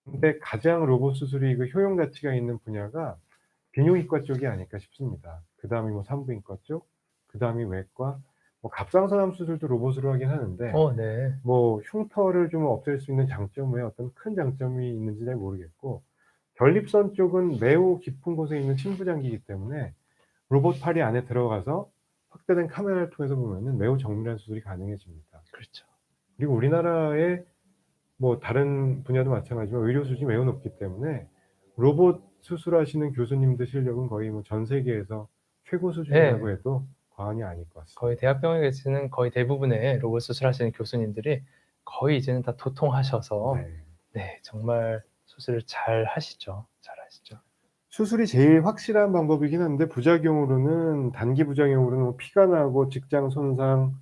근데 가장 로봇 수술이 그 효용 가치가 있는 분야가 비뇨기과 쪽이 아닐까 싶습니다. 그다음이 뭐 산부인과 쪽, 그다음이 외과, 뭐 갑상선암 수술도 로봇으로 하긴 하는데 네. 뭐 흉터를 좀 없앨 수 있는 장점 외에 어떤 큰 장점이 있는지 잘 모르겠고, 전립선 쪽은 매우 깊은 곳에 있는 침부장기이기 때문에 로봇 팔이 안에 들어가서 확대된 카메라를 통해서 보면은 매우 정밀한 수술이 가능해집니다. 그렇죠. 그리고 우리나라의 뭐 다른 분야도 마찬가지지만 의료 수준이 매우 높기 때문에 로봇 수술하시는 교수님들 실력은 거의 뭐 전 세계에서 최고 수준이라고 네. 해도 과언이 아닐 것 같습니다. 거의 대학병원에 계시는 거의 대부분의 로봇 수술하시는 교수님들이 거의 이제는 다 도통하셔서 네. 네, 정말 수술을 잘 하시죠. 잘 하시죠. 수술이 제일 확실한 방법이긴 한데 부작용으로는 단기 부작용으로는 뭐 피가 나고 직장 손상,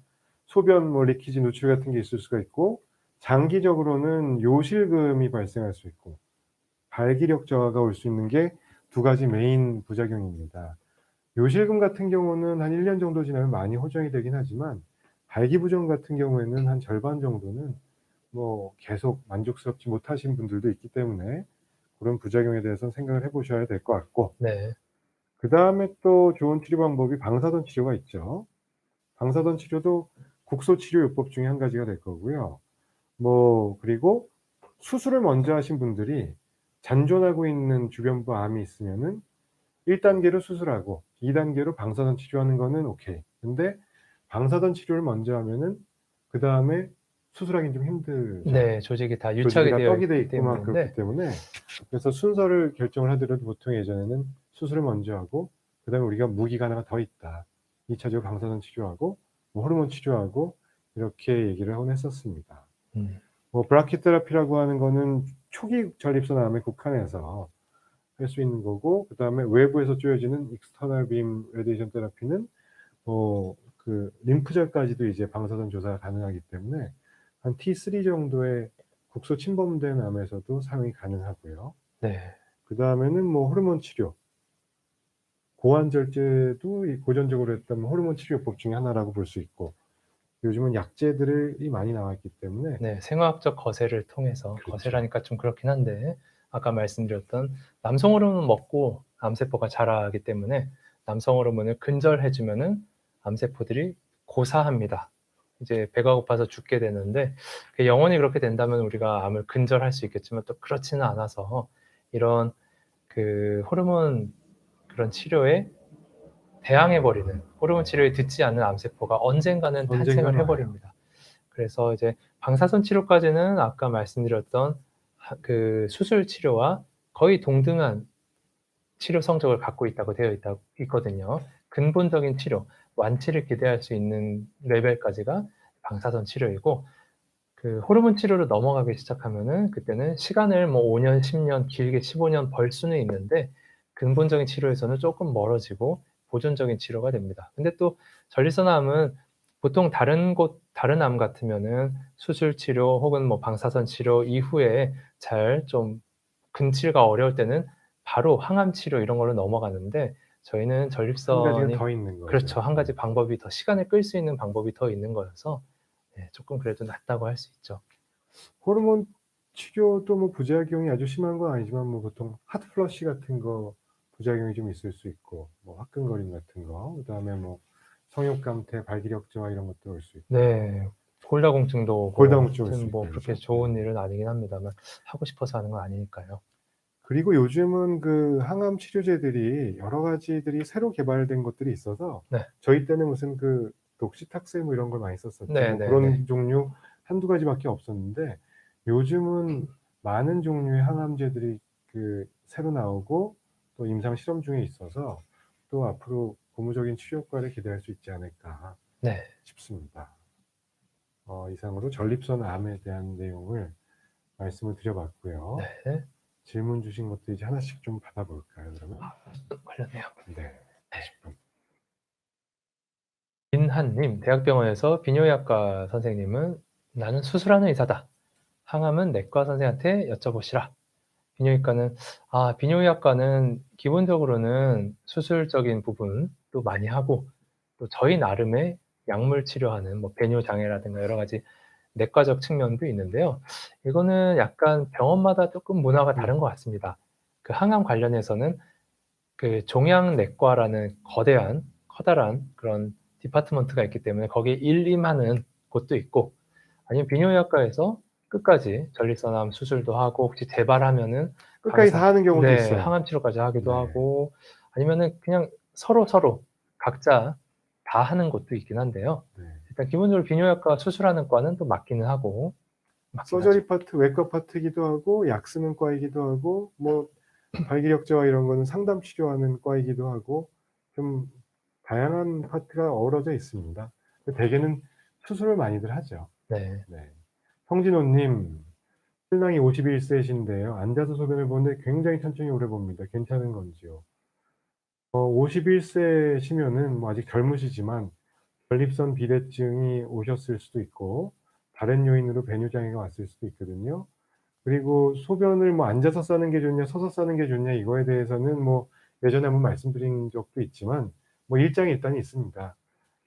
소변 뭐 리키지 노출 같은 게 있을 수가 있고, 장기적으로는 요실금이 발생할 수 있고 발기력 저하가 올 수 있는 게 두 가지 메인 부작용입니다. 요실금 같은 경우는 한 1년 정도 지나면 많이 호전이 되긴 하지만 발기부전 같은 경우에는 한 절반 정도는 뭐 계속 만족스럽지 못하신 분들도 있기 때문에 그런 부작용에 대해서는 생각을 해 보셔야 될 것 같고, 네. 그다음에 또 좋은 치료 방법이 방사선 치료가 있죠. 방사선 치료도 국소 치료 요법 중에 한 가지가 될 거고요. 뭐 그리고 수술을 먼저 하신 분들이 잔존하고 있는 주변부 암이 있으면은 1 단계로 수술하고 2 단계로 방사선 치료하는 거는 오케이. 근데 방사선 치료를 먼저 하면은 그다음에 수술하기는 좀 힘들죠. 네. 조직이 다 조직이 유착이 다 되어 떡이 돼 있기 있고 막 그렇기 때문인데 때문에, 그래서 순서를 결정을 하더라도 보통 예전에는 수술을 먼저 하고 그다음에 우리가 무기가 하나가 더 있다, 2차적으로 방사선 치료하고 뭐 호르몬 치료하고 이렇게 얘기를 하곤 했었습니다. 음. 뭐 브라키테라피라고 하는 거는 초기 전립선 암에 국한해서 할 수 있는 거고, 그다음에 외부에서 쪼여지는 익스터널 빔 레디에이션 테라피는 뭐 그 림프절까지도 이제 방사선 조사가 가능하기 때문에 한 T3 정도의 국소 침범된 암에서도 사용이 가능하고요. 네. 그다음에는 뭐 호르몬 치료, 고환절제도 이 고전적으로 했던 호르몬 치료법 중에 하나라고 볼 수 있고, 요즘은 약제들이 많이 나와 있기 때문에. 네. 생화학적 거세를 통해서, 그렇죠. 거세라니까 좀 그렇긴 한데 아까 말씀드렸던 남성 호르몬 먹고 암세포가 자라기 때문에 남성 호르몬을 근절해 주면은 암세포들이 고사합니다. 이제 배가 고파서 죽게 되는데 영원히 그렇게 된다면 우리가 암을 근절할 수 있겠지만 또 그렇지는 않아서 이런 그 호르몬 그런 치료에 대항해 버리는 호르몬 치료에 듣지 않는 암세포가 언젠가는 탄생을 해버립니다. 그래서 이제 방사선 치료까지는 아까 말씀드렸던 그 수술 치료와 거의 동등한 치료 성적을 갖고 있다고 되어 있거든요. 근본적인 치료, 완치를 기대할 수 있는 레벨까지가 방사선 치료이고 그 호르몬 치료로 넘어가기 시작하면은 그때는 시간을 뭐 5년, 10년, 길게 15년 벌 수는 있는데 근본적인 치료에서는 조금 멀어지고 보존적인 치료가 됩니다. 근데 또 전립선암은 보통 다른 암 같으면은 수술 치료 혹은 뭐 방사선 치료 이후에 잘 좀 근치가 어려울 때는 바로 항암 치료 이런 걸로 넘어가는데 저희는 한 가지가 전립선이 더 있는 거죠. 그렇죠. 한 가지 방법이 더 시간을 끌 수 있는 방법이 더 있는 거여서 네, 조금 그래도 낫다고 할 수 있죠. 호르몬 치료도 뭐 부작용이 아주 심한 건 아니지만 뭐 보통 핫 플러시 같은 거 부작용이 좀 있을 수 있고 뭐 화끈거림 같은 거 그다음에 뭐 성욕 감퇴, 발기력 저하 이런 것도 올 수 있고. 네. 골다공증도 오고 골다공증 올 수 아무튼 뭐 있고 그렇게 그렇죠. 좋은 일은 아니긴 합니다만 하고 싶어서 하는 건 아니니까요. 그리고 요즘은 그 항암 치료제들이 여러 가지들이 새로 개발된 것들이 있어서 네. 저희 때는 무슨 그 독시탁세 뭐 이런 걸 많이 썼었죠. 뭐 네네네. 그런 종류 한두 가지밖에 없었는데 요즘은 많은 종류의 항암제들이 그 새로 나오고 또 임상 실험 중에 있어서 또 앞으로 고무적인 치료 효과를 기대할 수 있지 않을까 네. 싶습니다. 이상으로 전립선 암에 대한 내용을 말씀을 드려봤고요. 네. 질문 주신 것도 이제 하나씩 좀 받아볼까요, 그러면? 걸렸네요. 네. 40분. 민한님, 대학병원에서 비뇨기학과 선생님은 나는 수술하는 의사다. 항암은 내과 선생한테 여쭤보시라. 비뇨기과는 비뇨기학과는 기본적으로는 수술적인 부분도 많이 하고 또 저희 나름의 약물 치료하는 뭐 배뇨 장애라든가 여러 가지 내과적 측면도 있는데요. 이거는 약간 병원마다 조금 문화가 다른 것 같습니다. 그 항암 관련해서는 그 종양내과라는 커다란 그런 디파트먼트가 있기 때문에 거기에 일임하는 곳도 있고 아니면 비뇨기과에서 끝까지 전립선암 수술도 하고 혹시 재발하면은 끝까지 다 하는 경우도 네, 있어요. 항암 치료까지 하기도 네. 하고 아니면은 그냥 서로 각자 다 하는 곳도 있긴 한데요. 네. 일단 기본적으로 비뇨기과 수술하는 과는 또 맞기는 하고 맞긴 하죠. 서저리 파트, 외과 파트이기도 하고 약 쓰는 과이기도 하고 뭐 발기력 저하 이런 거는 상담 치료하는 과이기도 하고 좀 다양한 파트가 어우러져 있습니다. 대개는 수술을 많이들 하죠. 네. 네. 성진호 님, 신랑이 51세이신데요. 앉아서 소변을 보는데 굉장히 천천히 오래 봅니다. 괜찮은 건지요? 51세시면은 뭐 아직 젊으시지만 전립선 비대증이 오셨을 수도 있고 다른 요인으로 배뇨 장애가 왔을 수도 있거든요. 그리고 소변을 뭐 앉아서 싸는 게 좋냐 서서 싸는 게 좋냐 이거에 대해서는 뭐 예전에 한번 말씀드린 적도 있지만 뭐 일장일단이 있습니다.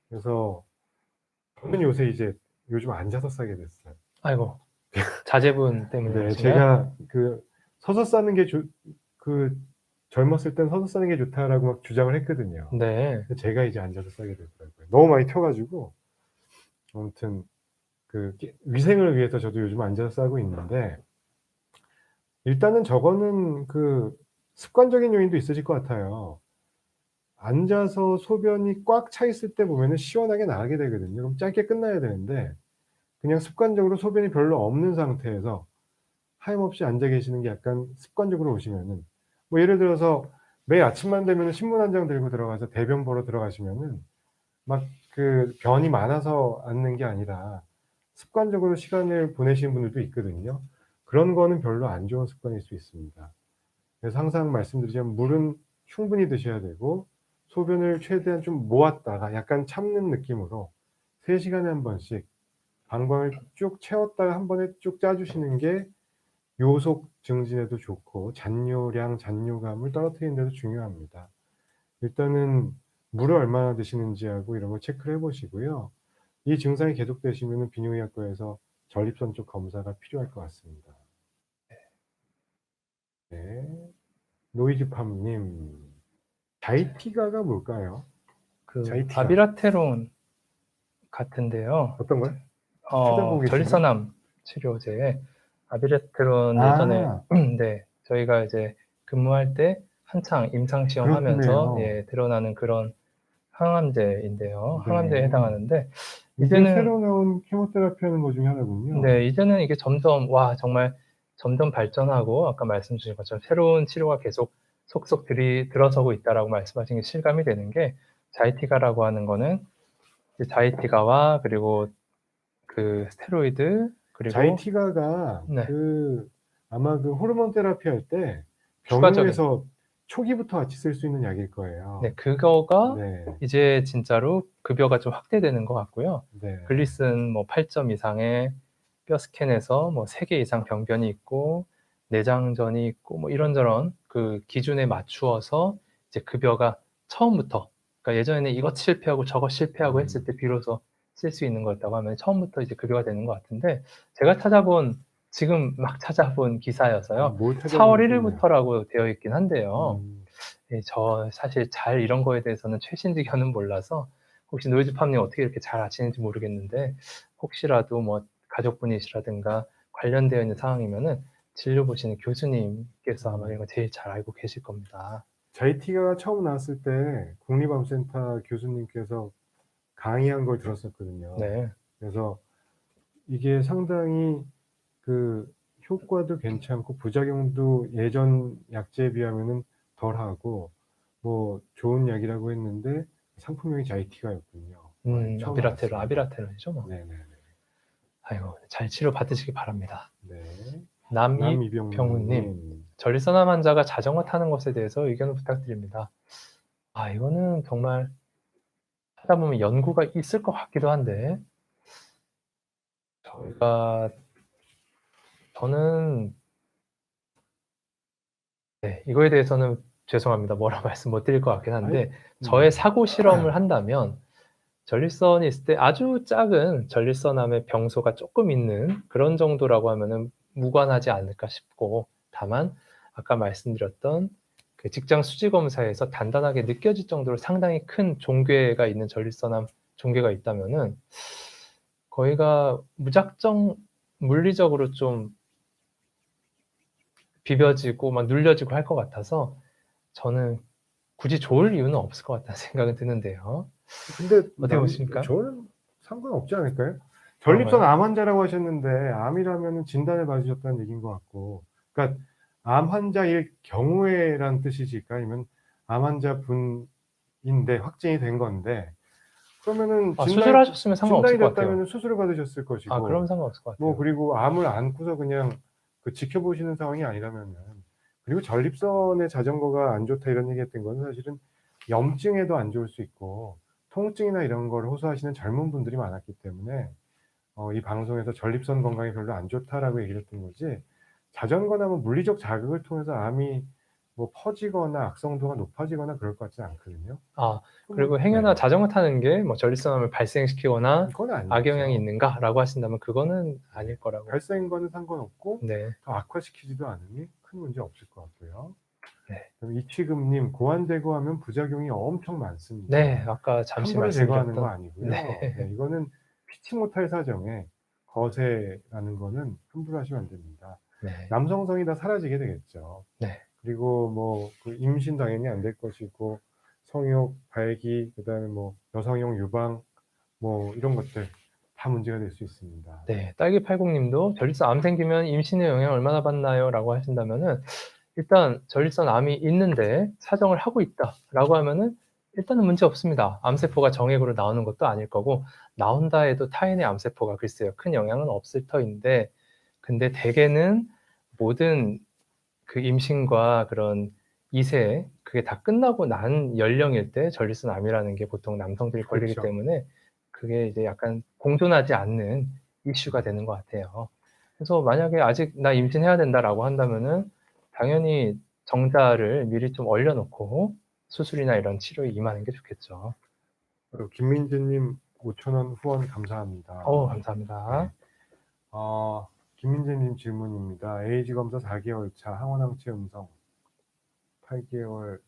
그래서 저는 요즘 앉아서 싸게 됐어요. 아이고. 자제분 때문에 네. 그러신가요? 제가 그 서서 싸는 게 젊었을 땐 서서 싸는 게 좋다라고 막 주장을 했거든요. 네. 제가 이제 앉아서 싸게 되더라고요. 너무 많이 튀어 가지고. 아무튼 위생을 위해서 저도 요즘 앉아서 싸고 있는데 일단은 저거는 습관적인 요인도 있으실 것 같아요. 앉아서 소변이 꽉 차 있을 때 보면은 시원하게 나가게 되거든요. 그럼 짧게 끝나야 되는데 그냥 습관적으로 소변이 별로 없는 상태에서 하염없이 앉아 계시는 게 약간 습관적으로 오시면은 뭐 예를 들어서 매일 아침만 되면은 신문 한 장 들고 들어가서 대변 보러 들어가시면은 막 변이 많아서 앉는 게 아니라 습관적으로 시간을 보내시는 분들도 있거든요. 그런 거는 별로 안 좋은 습관일 수 있습니다. 그래서 항상 말씀드리자면 물은 충분히 드셔야 되고 소변을 최대한 좀 모았다가 약간 참는 느낌으로 3시간에 한 번씩 방광을 쭉 채웠다가 한 번에 쭉 짜 주시는 게 요속 증진에도 좋고 잔뇨량, 잔뇨감을 떨어뜨리는 데도 중요합니다. 일단은 물을 얼마나 드시는지하고 이런 걸 체크를 해 보시고요. 이 증상이 계속되시면은 비뇨기과에서 전립선 쪽 검사가 필요할 것 같습니다. 네. 노이즈팜 님. 자이티가가 뭘까요? 자이티가. 아비라테론 같은데요. 어떤 거요? 찾아보고 계신 거예요? 전립선암 치료제 아비레트론 예전에 네, 저희가 이제 근무할 때 한창 임상 시험하면서 그렇군요. 드러나는 그런 항암제인데요. 네. 항암제에 해당하는데 이게 이제는 새로 나온 케모테라피 하는 것 중에 하나군요. 네, 이제는 이게 점점 정말 점점 발전하고 아까 말씀 주신 것처럼 새로운 치료가 계속 속속 들어서고 있다라고 말씀하신 게 실감이 되는 게 자이티가라고 하는 거는 자이티가와 그리고 그 스테로이드 그리고 자이티가가 네. 아마 그 호르몬 테라피 할 때 추가적인 병원에서 초기부터 같이 쓸 수 있는 약일 거예요. 네, 그거가 네. 이제 진짜로 급여가 좀 확대되는 것 같고요. 네. 글리슨 뭐 8점 이상의 뼈 스캔에서 뭐 3개 이상 병변이 있고 내장전이 있고 뭐 이런저런 그 기준에 맞추어서 이제 급여가 처음부터, 그러니까 예전에는 이것 실패하고 저것 실패하고 했을 때 비로소 쓸 수 있는 거였다고 하면 처음부터 이제 급여가 되는 것 같은데, 제가 지금 막 찾아본 기사여서요. 4월 1일부터라고 되어 있긴 한데요. 저 사실 잘 이런 거에 대해서는 최신지견은 몰라서 혹시 노이즈팜님 어떻게 이렇게 잘 아시는지 모르겠는데, 혹시라도 뭐 가족분이시라든가 관련되어 있는 상황이면은 진료 보시는 교수님께서 아마 이런 거 제일 잘 알고 계실 겁니다. 자이티가가 처음 나왔을 때 국립암센터 교수님께서 강의한 걸 들었었거든요. 네. 그래서 이게 상당히 그 효과도 괜찮고 부작용도 예전 약제에 비하면은 덜하고 뭐 좋은 약이라고 했는데 상품명이 자이티가였군요. 아비라테론이죠, 뭐. 네네네. 아이고, 잘 치료 받으시기 바랍니다. 네. 남이병우님, 전립선암 환자가 자전거 타는 것에 대해서 의견을 부탁드립니다. 이거는 정말 하다 보면 연구가 있을 것 같기도 한데, 저는 이거에 대해서는 죄송합니다. 뭐라 말씀 못 드릴 것 같긴 한데, 저의 사고 실험을 한다면 전립선이 있을 때 아주 작은 전립선암의 병소가 조금 있는 그런 정도라고 하면은 무관하지 않을까 싶고, 다만 아까 말씀드렸던 그 직장 수지 검사에서 단단하게 느껴질 정도로 상당히 큰 종괴가 있는 전립선암 종괴가 있다면은 거기가 무작정 물리적으로 좀 비벼지고 막 눌려지고 할 것 같아서 저는 굳이 좋을 이유는 없을 것 같다는 생각은 드는데요. 근데 어떻게 보십니까? 저는 상관없지 않을까요? 전립선 암 환자라고 하셨는데 암이라면은 진단을 받으셨다는 얘기인 것 같고, 그러니까 암 환자일 경우에란 뜻이실까? 아니면 암 환자분인데 확진이 된 건데, 그러면은 수술하셨으면 상관없을 진단이 것 같아요. 됐다면은 수술을 받으셨을 것이고, 그럼 상관없을 것 같아요. 뭐 그리고 암을 안고서 그냥 지켜보시는 상황이 아니라면은, 그리고 전립선에 자전거가 안 좋다 이런 얘기했던 건 사실은 염증에도 안 좋을 수 있고 통증이나 이런 걸 호소하시는 젊은 분들이 많았기 때문에 이 방송에서 전립선 건강이 별로 안 좋다라고 얘기를 했던 거지, 자전거나 뭐 물리적 자극을 통해서 암이 뭐 퍼지거나 악성도가 높아지거나 그럴 것 같지는 않거든요. 그리고 행여나 자전거 타는 게 뭐 전립선암을 발생시키거나 악영향이 있는가라고 하신다면 그거는 아닐 거라고. 발생과는 상관없고 더 악화시키지도 않으니 큰 문제 없을 것 같고요. 그럼 이치금님, 고환 제거하면 부작용이 엄청 많습니다. 네, 아까 잠시 말씀드렸던 제거하는 거 아니고요. 이거는 피치 못할 사정에 거세라는 거는 함부로 하시면 안 됩니다. 남성성이 다 사라지게 되겠죠. 그리고 뭐 그 임신 당연히 안 될 것이고 성욕, 발기, 그다음에 뭐 여성용 유방 뭐 이런 것들 다 문제가 될 수 있습니다. 딸기80님도 전립선 암 생기면 임신에 영향 얼마나 받나요?라고 하신다면은, 일단 전립선 암이 있는데 사정을 하고 있다라고 하면은 일단은 문제 없습니다. 암세포가 정액으로 나오는 것도 아닐 거고, 나온다 해도 타인의 암세포가 글쎄요 큰 영향은 없을 터인데, 근데 대개는 모든 그 임신과 그런 이세, 그게 다 끝나고 난 연령일 때 전립선 암이라는 게 보통 남성들이 걸리기 때문에 그게 이제 약간 공존하지 않는 이슈가 되는 것 같아요. 그래서 만약에 아직 나 임신해야 된다라고 한다면은 당연히 정자를 미리 좀 얼려 놓고 수술이나 이런 치료에 임하는 게 좋겠죠. 김민재님 5,000원 후원 감사합니다. 감사합니다. 김민재님 질문입니다. AG 검사 4개월 차, 항원항체 음성, 8개월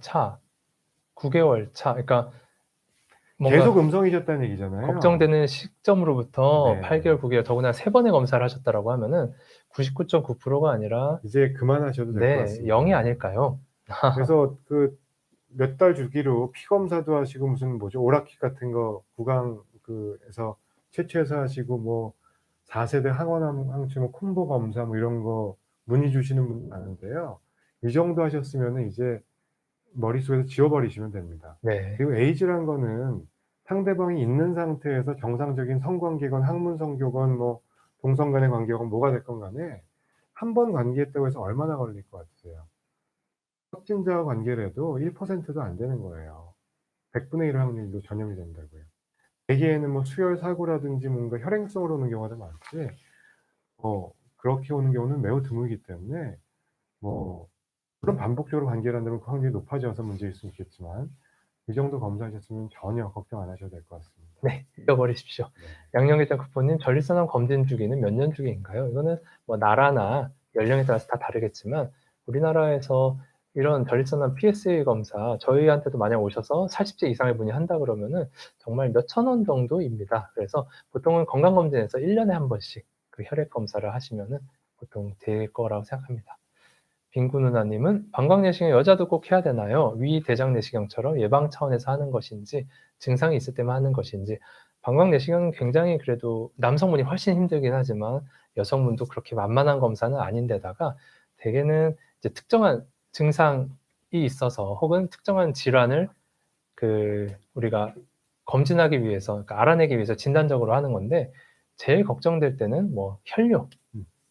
차, 9개월 차, 그러니까 뭔가 계속 음성이셨다는 얘기잖아요. 걱정되는 시점으로부터 네. 8개월, 9개월 더구나 3번의 검사를 하셨다라고 하면은 99.9%가 아니라 이제 그만하셔도 될 것 네, 같습니다. 0이 아닐까요? 그래서 그 몇 달 주기로 피 검사도 하시고 무슨 뭐죠? 오락킷 같은 거 구강 그에서 채취해서 하시고 뭐 4세대 항원항체 뭐 콤보 검사 뭐 이런 거 문의 주시는 분 많은데요. 이 정도 하셨으면은 이제 머릿속에서 지워버리시면 됩니다. 네. 그리고 에이즈란 거는 상대방이 있는 상태에서 정상적인 성관계건 학문성교건 뭐 동성 간의 관계건 뭐가 됐건 간에 한 번 관계했다고 해서 얼마나 걸릴 것 같으세요? 확진자와 관계를 해도 1%도 안 되는 거예요. 100분의 1 확률로 전염이 된다고요. 대개는 뭐 수혈 사고라든지 뭔가 혈행성으로 오는 경우가 더 많지 그렇게 오는 경우는 매우 드물기 때문에 뭐 물론 반복적으로 관계를 한다면 그 확률이 높아져서 문제일 수는 있겠지만 이 정도 검사하셨으면 전혀 걱정 안 하셔도 될 것 같습니다. 네. 잊어버리십시오. 네. 양념게장 쿠폰님, 전립선암 검진 주기는 몇 년 주기인가요? 이거는 뭐 나라나 연령에 따라서 다 다르겠지만 우리나라에서 이런 전립선암 PSA 검사 저희한테도 만약 오셔서 40세 이상의 분이 한다 그러면은 정말 몇천 원 정도입니다. 그래서 보통은 건강검진에서 1년에 한 번씩 그 혈액 검사를 하시면은 보통 될 거라고 생각합니다. 빙구 누나님은 방광 내시경 여자도 꼭 해야 되나요? 위 대장 내시경처럼 예방 차원에서 하는 것인지 증상이 있을 때만 하는 것인지. 방광 내시경은 굉장히 그래도 남성분이 훨씬 힘들긴 하지만 여성분도 그렇게 만만한 검사는 아닌데다가 대개는 이제 특정한 증상이 있어서 혹은 특정한 질환을 우리가 검진하기 위해서, 그러니까 알아내기 위해서 진단적으로 하는 건데 제일 걱정될 때는 뭐 혈뇨,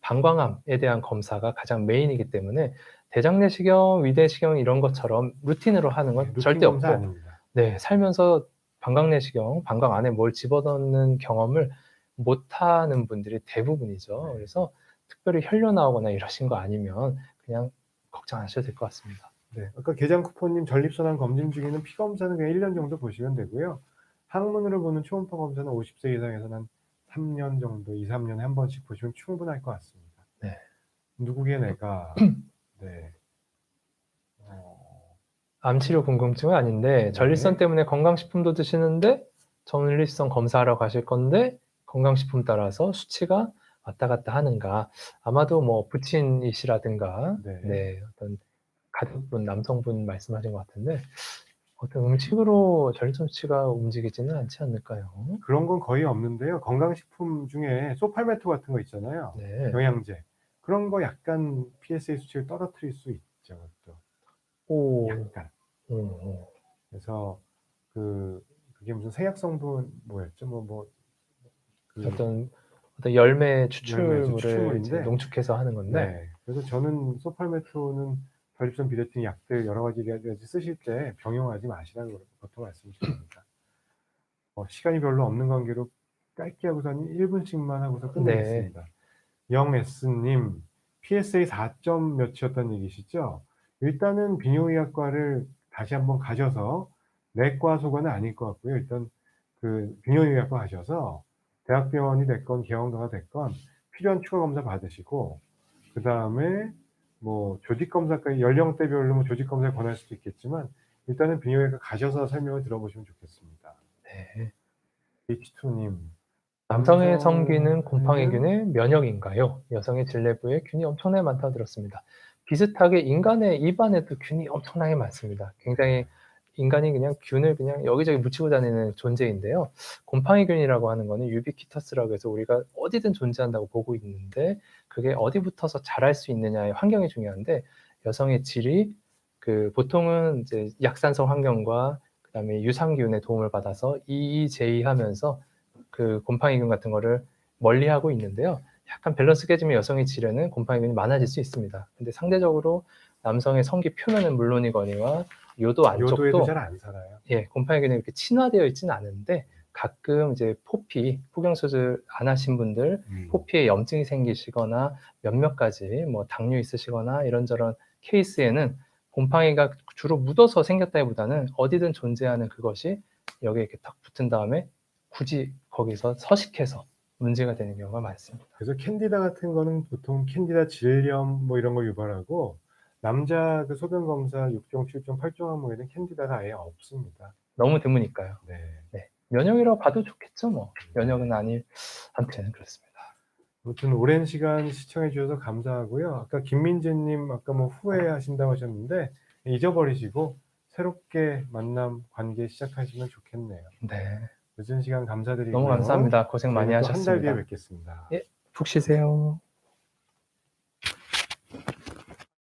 방광암에 대한 검사가 가장 메인이기 때문에 대장 내시경, 위 내시경 이런 것처럼 루틴으로 하는 건 루틴 절대 검사 없고 아닙니다. 네, 살면서 방광 내시경, 방광 안에 뭘 집어넣는 경험을 못하는 분들이 대부분이죠. 네. 그래서 특별히 혈뇨 나오거나 이러신 거 아니면 그냥 걱정 안 하셔도 될 것 같습니다. 네. 아까 게장 쿠폰님 전립선암 검진 주기는 피 검사는 그냥 1년 정도 보시면 되고요. 항문으로 보는 초음파 검사는 50세 이상에서는 한 3년 정도, 2-3 년에 한 번씩 보시면 충분할 것 같습니다. 네. 누구게 내가 네. 암 치료 궁금증은 아닌데 전립선 네. 때문에 건강식품도 드시는데 전립선 검사하러 가실 건데 건강식품 따라서 수치가 왔다 갔다 하는가. 아마도 뭐 부친이시라든가 네. 네, 어떤 가족분, 남성분 말씀하신 것 같은데 어떤 음식으로 전립선 수치가 움직이지는 않지 않을까요? 그런 건 거의 없는데요. 건강식품 중에 소팔메토 같은 거 있잖아요. 네. 영양제. 그런 거 약간 PSA 수치를 떨어뜨릴 수 있죠, 그것도. 오. 약간. 오. 그래서 그게 무슨 생약 성분 뭐였죠? 어떤 열매 열매 추출물을 이제 추출물인데 농축해서 하는 건데 네. 그래서 저는 소팔메토는 전립선 비대증 약들 여러 가지 쓰실 때 병용하지 마시라고 보통 말씀드립니다. 시간이 별로 없는 관계로 짧게 하고선 1분씩만 하고서 끝내겠습니다. 영S님, PSA 4점 몇이었다는 얘기시죠? 일단은 비뇨의학과를 다시 한번 가셔서 내과 소관은 아닐 것 같고요. 일단 비뇨의학과 가셔서 대학병원이 됐건 개원가가 됐건 필요한 추가 검사 받으시고 그다음에 뭐 조직 검사까지 연령대별로 뭐 조직 검사를 권할 수도 있겠지만 일단은 비뇨기과 가셔서 설명을 들어보시면 좋겠습니다. 네. H2님. 남성의 성기는 곰팡이균의 면역인가요? 여성의 질내부에 균이 엄청나게 많다고 들었습니다. 비슷하게 인간의 입안에도 균이 엄청나게 많습니다. 굉장히 인간이 그냥 균을 그냥 여기저기 묻히고 다니는 존재인데요. 곰팡이균이라고 하는 거는 유비퀴터스라고 해서 우리가 어디든 존재한다고 보고 있는데 그게 어디 붙어서 자랄 수 있느냐의 환경이 중요한데 여성의 질이 보통은 이제 약산성 환경과 그다음에 유산균의 도움을 받아서 이의제의하면서 곰팡이균 같은 거를 멀리하고 있는데요. 약간 밸런스 깨지면 여성의 질에는 곰팡이균이 많아질 수 있습니다. 근데 상대적으로 남성의 성기 표면은 물론이거니와 요도 안쪽도 요도에도 잘 안 살아요. 예, 곰팡이균이 이렇게 친화되어 있지는 않은데 가끔 이제 포피, 포경 수술 안 하신 분들 포피에 염증이 생기시거나 몇몇 가지 뭐 당뇨 있으시거나 이런저런 케이스에는 곰팡이가 주로 묻어서 생겼다기보다는 어디든 존재하는 그것이 여기에 이렇게 딱 붙은 다음에 굳이 거기서 서식해서 문제가 되는 경우가 많습니다. 그래서 캔디다 같은 거는 보통 캔디다 질염 뭐 이런 걸 유발하고 남자 소변 검사 6종, 7종, 8종 항목에는 캔디다가 아예 없습니다. 너무 드무니까요. 네. 네. 면역이라고 봐도 좋겠죠, 뭐. 면역은 아닐, 아무튼 그렇습니다. 아무튼 오랜 시간 시청해 주셔서 감사하고요. 아까 김민재님 아까 뭐 후회하신다고 하셨는데 잊어버리시고 새롭게 만남 관계 시작하시면 좋겠네요. 네. 늦은 시간 감사드리고요. 너무 감사합니다. 고생 많이 저희는 또 한 달 뒤에 하셨습니다. 뵙겠습니다. 예, 푹 쉬세요.